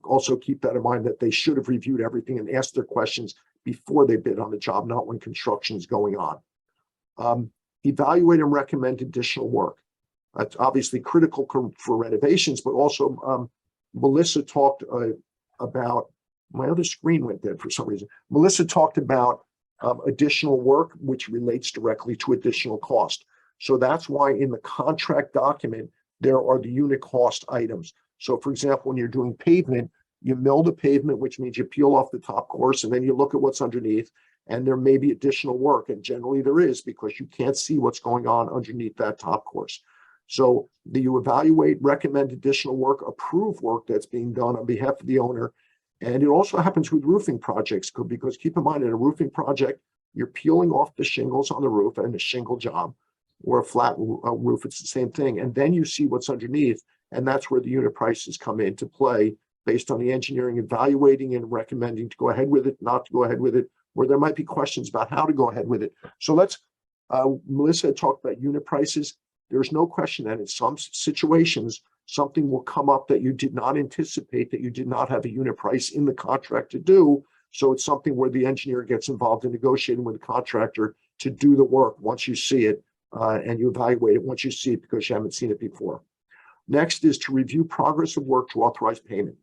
also keep that in mind that they should have reviewed everything and asked their questions before they bid on the job, not when construction is going on. Evaluate and recommend additional work. That's obviously critical for renovations, but also Melissa talked about, my other screen went dead for some reason. Melissa talked about additional work, which relates directly to additional cost. So that's why in the contract document, there are the unit cost items. So for example, when you're doing pavement, you mill the pavement, which means you peel off the top course, and then you look at what's underneath, and there may be additional work. And generally there is, because you can't see what's going on underneath that top course. So you evaluate, recommend additional work, approve work that's being done on behalf of the owner. And it also happens with roofing projects, because keep in mind, in a roofing project, you're peeling off the shingles on the roof and a shingle job, or a flat roof, it's the same thing. And then you see what's underneath, and that's where the unit prices come into play based on the engineering evaluating and recommending to go ahead with it, not to go ahead with it, where there might be questions about how to go ahead with it. So Melissa had talked about unit prices. There's no question that in some situations, something will come up that you did not anticipate, that you did not have a unit price in the contract to do. So it's something where the engineer gets involved in negotiating with the contractor to do the work once you see it, and you evaluate it once you see it because you haven't seen it before. Next is to review progress of work to authorize payment.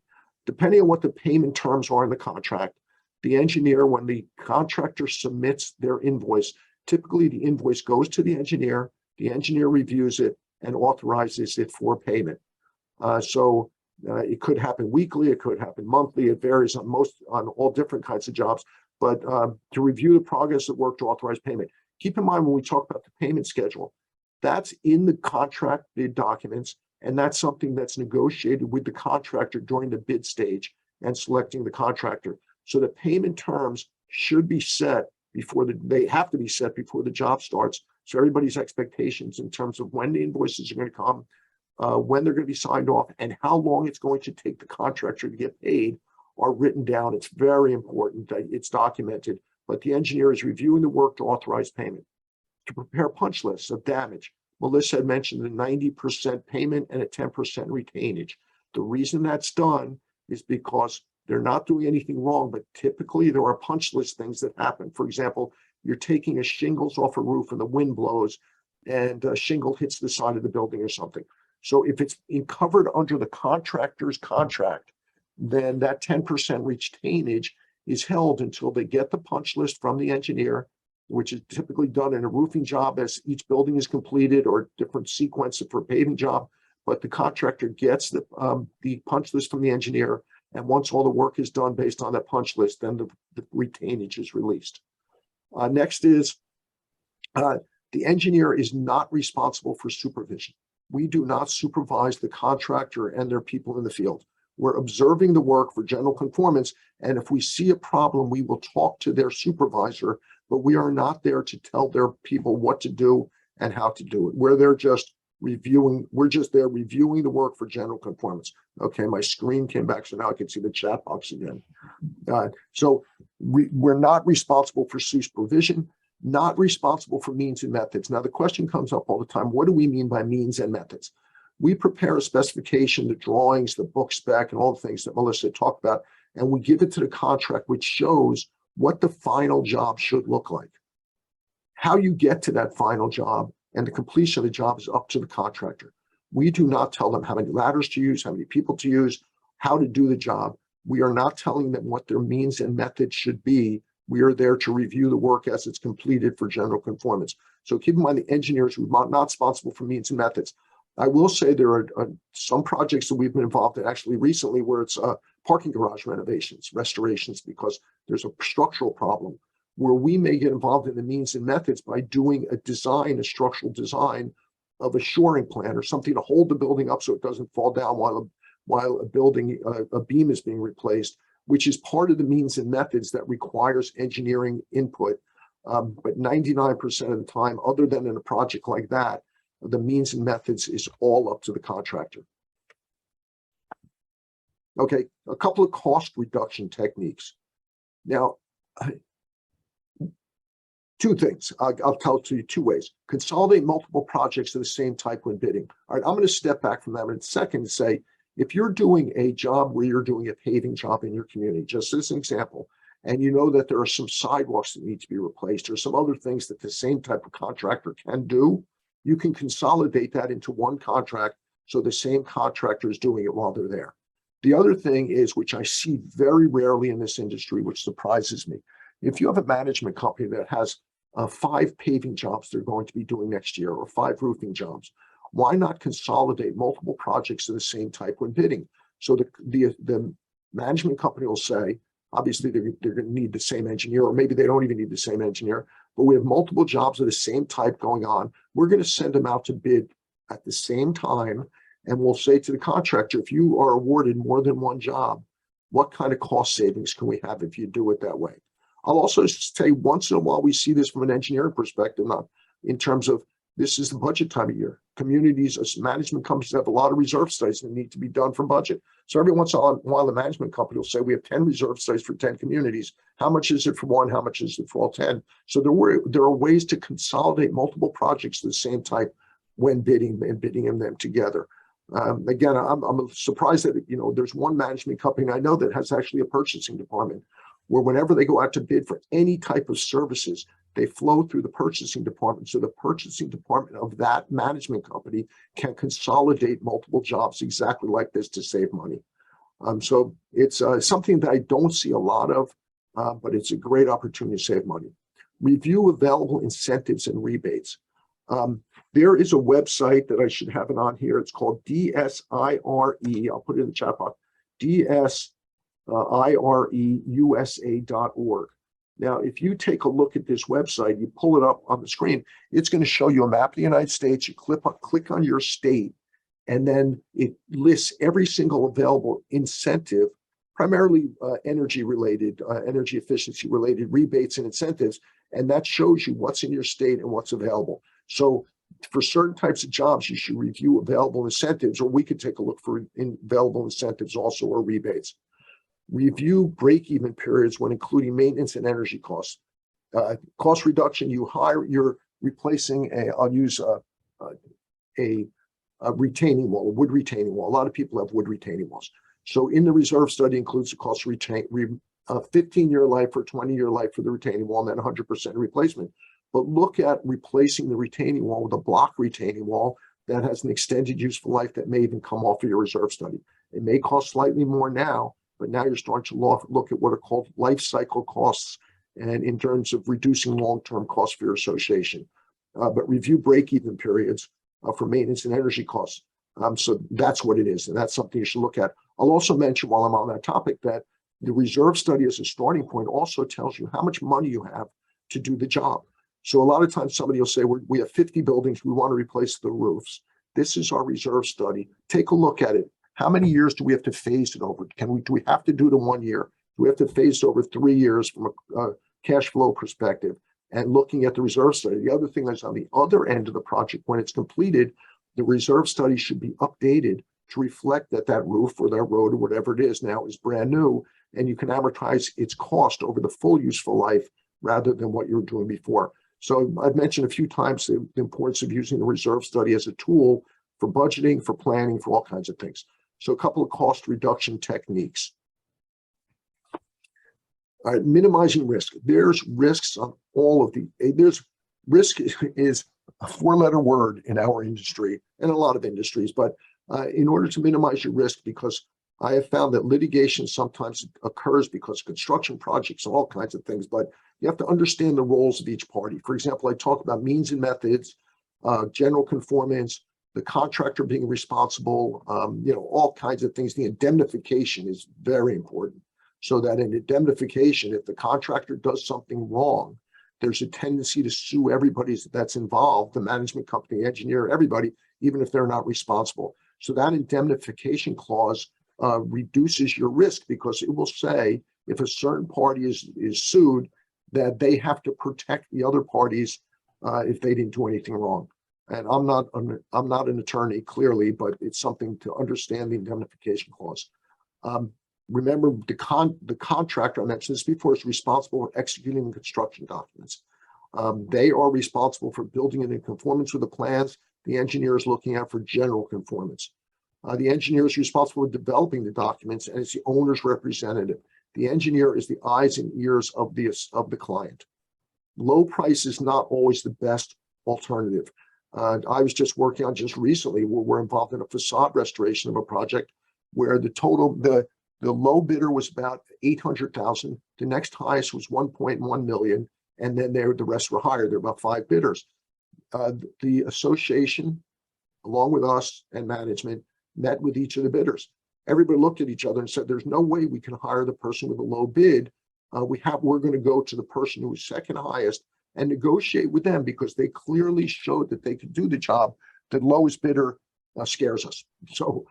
Depending on what the payment terms are in the contract, the engineer, when the contractor submits their invoice, typically the invoice goes to the engineer reviews it and authorizes it for payment. It could happen weekly, it could happen monthly, it varies on all different kinds of jobs, but to review the progress of work to authorize payment. Keep in mind when we talk about the payment schedule, that's in the contract bid documents, and that's something that's negotiated with the contractor during the bid stage and selecting the contractor. So the payment terms should be set they have to be set before the job starts. So everybody's expectations in terms of when the invoices are going to come, when they're going to be signed off, and how long it's going to take the contractor to get paid are written down. It's very important that it's documented, but the engineer is reviewing the work to authorize payment. To prepare punch lists of damage, Melissa had mentioned a 90% payment and a 10% retainage. The reason that's done is because they're not doing anything wrong, but typically there are punch list things that happen. For example, you're taking a shingles off a roof and the wind blows and a shingle hits the side of the building or something. So if it's covered under the contractor's contract, then that 10% retainage is held until they get the punch list from the engineer, which is typically done in a roofing job as each building is completed, or different sequence for a paving job. But the contractor gets the punch list from the engineer, and once all the work is done based on that punch list, then the retainage is released. Next is the engineer is not responsible for supervision. We do not supervise the contractor and their people in the field. We're observing the work for general conformance, and if we see a problem, we will talk to their supervisor, but we are not there to tell their people what to do and how to do it. We're just there reviewing the work for general conformance. Okay, my screen came back, so now I can see the chat box again. We're not responsible for supervision, not responsible for means and methods. Now, the question comes up all the time, what do we mean by means and methods? We prepare a specification, the drawings, the book spec, and all the things that Melissa talked about, and we give it to the contract, which shows what the final job should look like. How you get to that final job and the completion of the job is up to the contractor. We do not tell them how many ladders to use, how many people to use, how to do the job. We are not telling them what their means and methods should be. We are there to review the work as it's completed for general conformance. So keep in mind, the engineers are not responsible for means and methods. I will say there are some projects that we've been involved in actually recently where it's parking garage renovations, restorations, because there's a structural problem where we may get involved in the means and methods by doing a structural design of a shoring plan or something to hold the building up so it doesn't fall down while a beam is being replaced, which is part of the means and methods that requires engineering input. But 99% of the time, other than in a project like that, the means and methods is all up to the contractor. Okay, a couple of cost reduction techniques. Now, two things. I'll tell you two ways. Consolidate multiple projects of the same type when bidding. All right, I'm going to step back from that in a second and say, if you're doing a job where you're doing a paving job in your community, just as an example, and you know that there are some sidewalks that need to be replaced or some other things that the same type of contractor can do, you can consolidate that into one contract so the same contractor is doing it while they're there. The other thing is, which I see very rarely in this industry, which surprises me, if you have a management company that has 5 paving jobs they're going to be doing next year or 5 roofing jobs, why not consolidate multiple projects of the same type when bidding? So the management company will say, obviously they're going to need the same engineer, or maybe they don't even need the same engineer, but we have multiple jobs of the same type going on. We're going to send them out to bid at the same time, and we'll say to the contractor, if you are awarded more than one job, what kind of cost savings can we have if you do it that way? I'll also say once in a while we see this from an engineering perspective, not in terms of this is the budget time of year. Communities, management companies have a lot of reserve studies that need to be done for budget. So every once in a while, the management company will say, we have 10 reserve studies for 10 communities. How much is it for one? How much is it for all 10? So there are ways to consolidate multiple projects of the same type when bidding and bidding them together. Again, I'm surprised that, there's one management company I know that has actually a purchasing department. where whenever they go out to bid for any type of services, they flow through the purchasing department. So the purchasing department of that management company can consolidate multiple jobs exactly like this to save money. So it's something that I don't see a lot of, but it's a great opportunity to save money. Review available incentives and rebates. There is a website that I should have it on here. It's called DSIRE. I'll put it in the chat box. DSIREUSA.org. Now, if you take a look at this website, you pull it up on the screen, it's going to show you a map of the United States. You click on your state, and then it lists every single available incentive, primarily energy related, energy efficiency related rebates and incentives. And that shows you what's in your state and what's available. So for certain types of jobs, you should review available incentives, or we could take a look for available incentives also, or rebates. Review break-even periods when including maintenance and energy costs. Cost reduction, you're replacing I'll use a retaining wall, a wood retaining wall. A lot of people have wood retaining walls. So in the reserve study includes the cost of 15-year life or 20-year life for the retaining wall, and then 100% replacement. But look at replacing the retaining wall with a block retaining wall that has an extended useful life that may even come off of your reserve study. It may cost slightly more now, but now you're starting to look at what are called life cycle costs, and in terms of reducing long-term costs for your association. But review break-even periods for maintenance and energy costs. So that's what it is, and that's something you should look at. I'll also mention, while I'm on that topic, that the reserve study as a starting point also tells you how much money you have to do the job. So a lot of times somebody will say, we have 50 buildings, we want to replace the roofs. This is our reserve study. Take a look at it. How many years do we have to phase it over? Do we have to do it in 1 year? Do we have to phase it over 3 years from a cash flow perspective? And looking at the reserve study, the other thing is on the other end of the project, when it's completed, the reserve study should be updated to reflect that that roof or that road or whatever it is now is brand new, and you can amortize its cost over the full useful life rather than what you were doing before. So I've mentioned a few times the importance of using the reserve study as a tool for budgeting, for planning, for all kinds of things. So a couple of cost reduction techniques. All right, minimizing risk. There's risks on all of risk is a 4-letter word in our industry and a lot of industries, but in order to minimize your risk, because I have found that litigation sometimes occurs because of construction projects and all kinds of things, but you have to understand the roles of each party. For example, I talk about means and methods, general conformance, the contractor being responsible, all kinds of things. The indemnification is very important, so that in indemnification, if the contractor does something wrong, there's a tendency to sue everybody that's involved, the management company, engineer, everybody, even if they're not responsible. So that indemnification clause reduces your risk, because it will say if a certain party is sued, that they have to protect the other parties if they didn't do anything wrong. And I'm not an attorney, clearly, but it's something to understand the indemnification clause. Remember, the contractor, I mentioned this before, is responsible for executing the construction documents. They are responsible for building it in conformance with the plans. The engineer is looking out for general conformance. The engineer is responsible for developing the documents, and it's the owner's representative. The engineer is the eyes and ears of the client. Low price is not always the best alternative. I was just working on just recently, where we're involved in a facade restoration of a project where the low bidder was about 800,000. The next highest was 1.1 million. And then the rest were higher. There were about 5 bidders. The association, along with us and management, met with each of the bidders. Everybody looked at each other and said, there's no way we can hire the person with a low bid. We're going to go to the person who was second highest and negotiate with them, because they clearly showed that they could do the job. The lowest bidder scares us. So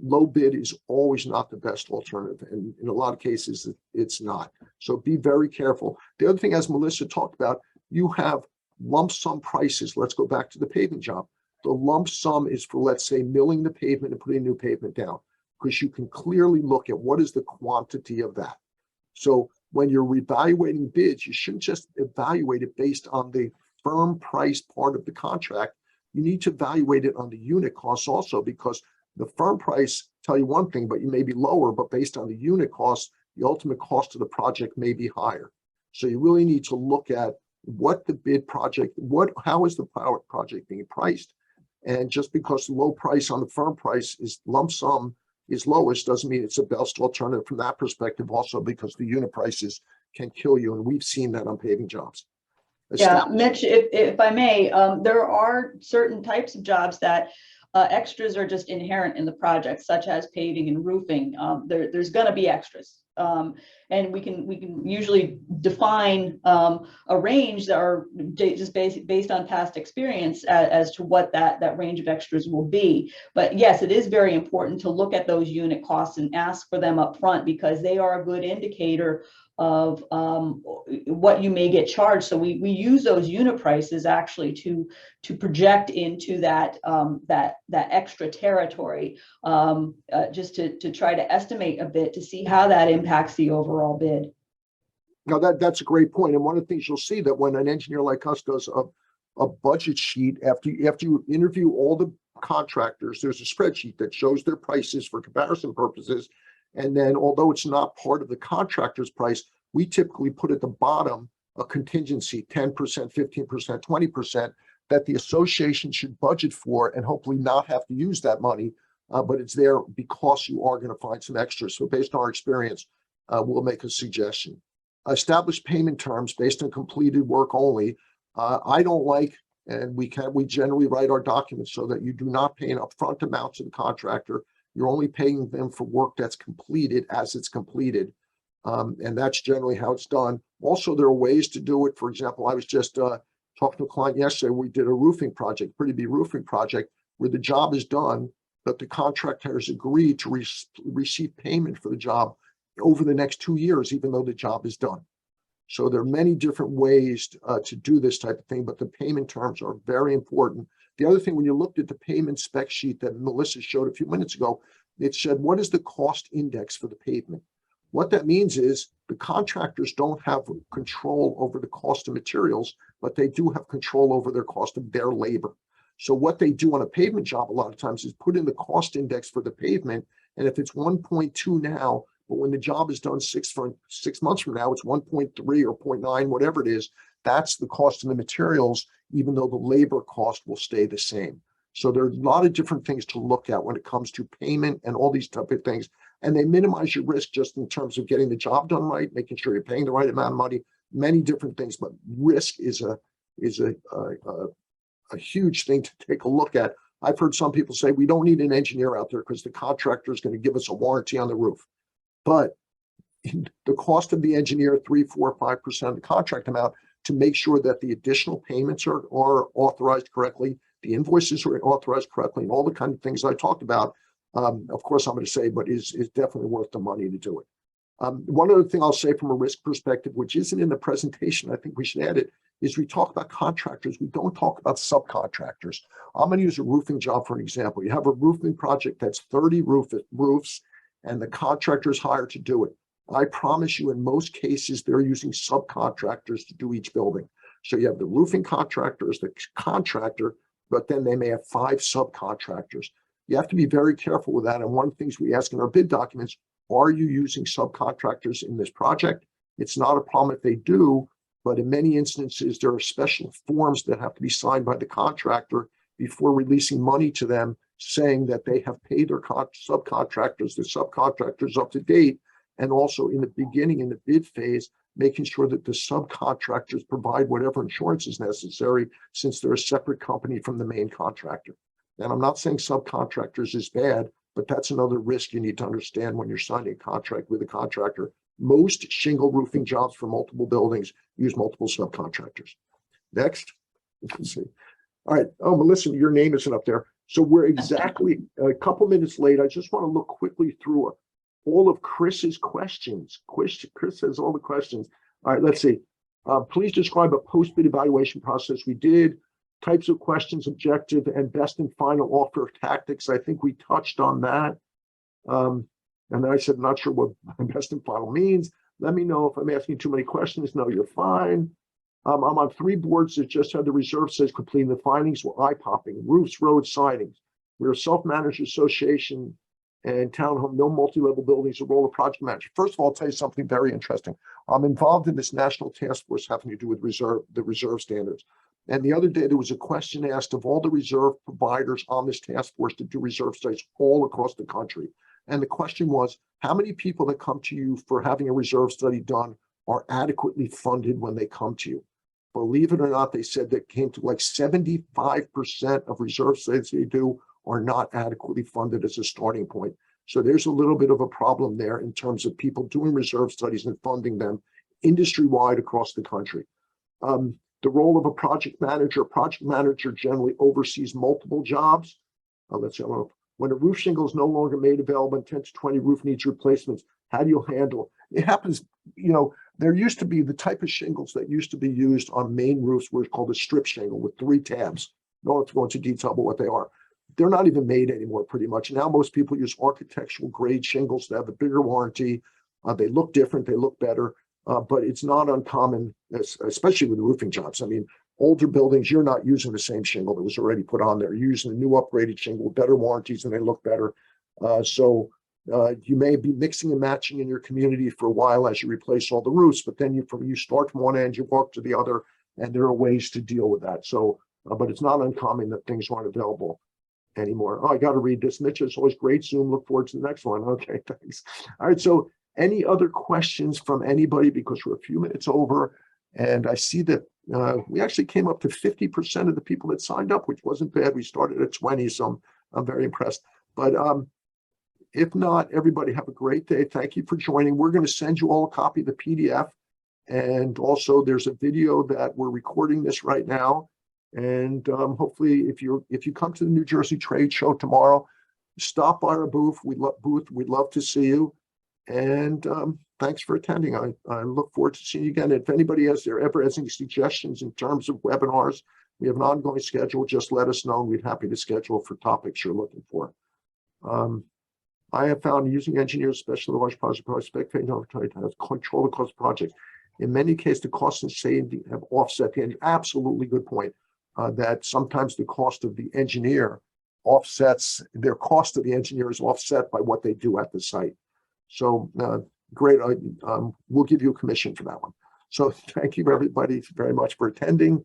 low bid is always not the best alternative. And in a lot of cases, it's not. So be very careful. The other thing, as Melissa talked about, you have lump sum prices. Let's go back to the paving job. The lump sum is for, let's say, milling the pavement and putting new pavement down, because you can clearly look at what is the quantity of that. So when you're evaluating bids, you shouldn't just evaluate it based on the firm price part of the contract. You need to evaluate it on the unit costs also, because the firm price tell you one thing, but you may be lower, but based on the unit costs, the ultimate cost of the project may be higher. So you really need to look at what the bid project, how is the project being priced? And just because the low price on the firm price is lump sum is lowest doesn't mean it's the best alternative from that perspective, also because the unit prices can kill you. And we've seen that on paving jobs. Yeah, Mitch, if I may, there are certain types of jobs that extras are just inherent in the project, such as paving and roofing. There's going to be extras. And we can usually define a range that are just based on past experience as to what that range of extras will be. But yes, it is very important to look at those unit costs and ask for them up front, because they are a good indicator of what you may get charged. So we use those unit prices actually to project into that extra territory, just to try to estimate a bit to see how that impacts the overall bid. Now that's a great point. And one of the things you'll see that when an engineer like us does a budget sheet, after you interview all the contractors, there's a spreadsheet that shows their prices for comparison purposes. And then, although it's not part of the contractor's price, we typically put at the bottom a contingency, 10%, 15%, 20%, that the association should budget for and hopefully not have to use that money, but it's there because you are going to find some extras. So based on our experience, we'll make a suggestion. Establish payment terms based on completed work only. I don't like, and we generally write our documents so that you do not pay an upfront amount to the contractor. You're only paying them for work that's completed as it's completed. And that's generally how it's done. Also, there are ways to do it. For example, I was just talking to a client yesterday. We did a roofing project, pretty big roofing project, where the job is done, but the contractor has agreed to receive payment for the job over the next 2 years, even though the job is done. So there are many different ways to do this type of thing, but the payment terms are very important. The other thing, when you looked at the payment spec sheet that Melissa showed a few minutes ago, it said, what is the cost index for the pavement? What that means is the contractors don't have control over the cost of materials, but they do have control over their cost of their labor. So what they do on a pavement job a lot of times is put in the cost index for the pavement. And if it's 1.2 now, but when the job is done 6 months from now, it's 1.3 or 0.9, whatever it is, that's the cost of the materials, even though the labor cost will stay the same. So there are a lot of different things to look at when it comes to payment and all these type of things. And they minimize your risk just in terms of getting the job done right, making sure you're paying the right amount of money, many different things. But risk is a huge thing to take a look at. I've heard some people say we don't need an engineer out there because the contractor is going to give us a warranty on the roof. But the cost of the engineer, 3, 4, 5% of the contract amount, to make sure that the additional payments are authorized correctly, the invoices are authorized correctly, and all the kind of things I talked about. Of course, I'm going to say, but is definitely worth the money to do it. One other thing I'll say from a risk perspective, which isn't in the presentation, I think we should add it, is we talk about contractors. We don't talk about subcontractors. I'm going to use a roofing job for an example. You have a roofing project that's 30 roofs, and the contractor is hired to do it. I promise you, in most cases, they're using subcontractors to do each building. So you have the roofing contractor as the contractor, but then they may have 5 subcontractors. You have to be very careful with that. And one of the things we ask in our bid documents, are you using subcontractors in this project? It's not a problem if they do, but in many instances, there are special forms that have to be signed by the contractor before releasing money to them, saying that they have paid their subcontractors, the subcontractors up to date, and also in the beginning, in the bid phase, making sure that the subcontractors provide whatever insurance is necessary, since they're a separate company from the main contractor. And I'm not saying subcontractors is bad, but that's another risk you need to understand when you're signing a contract with a contractor. Most shingle roofing jobs for multiple buildings use multiple subcontractors. Next, let's see. All right. Oh, Melissa, your name isn't up there. So we're exactly a couple minutes late. I just want to look quickly through all of Chris's questions. Chris has all the questions. All right, let's see. Please describe a post-bid evaluation process. We did. Types of questions, objective, and best and final offer tactics. I think we touched on that. And then I said, not sure what best and final means. Let me know if I'm asking too many questions. No, you're fine. I'm on 3 boards that just had the reserve says completing the findings were eye-popping. Roofs, roads, sidings. We're a self-managed association and townhome, no multi-level buildings, the role of project manager. First of all, I'll tell you something very interesting. I'm involved in this national task force having to do with the reserve standards. And the other day, there was a question asked of all the reserve providers on this task force to do reserve studies all across the country. And the question was, how many people that come to you for having a reserve study done are adequately funded when they come to you? Believe it or not, they said that came to like 75% of reserve studies they do are not adequately funded as a starting point. So there's a little bit of a problem there in terms of people doing reserve studies and funding them industry-wide across the country. The role of a project manager generally oversees multiple jobs. Let's see, when a roof shingle is no longer made available and 10 to 20 roof needs replacements, how do you handle it? It happens, there used to be the type of shingles that used to be used on main roofs were called a strip shingle with 3 tabs. No have to go into detail about what they are. They're not even made anymore pretty much. Now most people use architectural grade shingles that have a bigger warranty. They look different, they look better. But it's not uncommon, especially with roofing jobs. I mean, older buildings, you're not using the same shingle that was already put on there. You're using a new upgraded shingle with better warranties and they look better. So you may be mixing and matching in your community for a while as you replace all the roofs, but then you start from one end, you walk to the other, and there are ways to deal with that. So, but it's not uncommon that things aren't available anymore. Oh, I got to read this. Mitch, it's always great Zoom. Look forward to the next one. Okay, thanks. All right, so any other questions from anybody, because we're a few minutes over, and I see that we actually came up to 50% of the people that signed up, which wasn't bad. We started at 20, so I'm very impressed. But if not, everybody have a great day. Thank you for joining. We're going to send you all a copy of the PDF, and also there's a video that we're recording this right now. And hopefully, if you come to the New Jersey Trade Show tomorrow, stop by our booth. We'd love to see you. And thanks for attending. I look forward to seeing you again. If anybody ever has any suggestions in terms of webinars, we have an ongoing schedule. Just let us know, and we're happy to schedule for topics you're looking for. I have found using engineers, especially large project has control the cost of projects. In many cases, the cost and saving have offset the end. Absolutely good point. That sometimes the cost of the engineer offsets their cost of the engineer is offset by what they do at the site. So great. We'll give you a commission for that one. So thank you everybody very much for attending.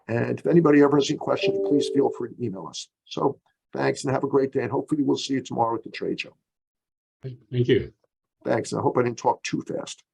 And if anybody ever has any questions, please feel free to email us. So thanks and have a great day. And hopefully we'll see you tomorrow at the trade show. Thank you. Thanks. I hope I didn't talk too fast.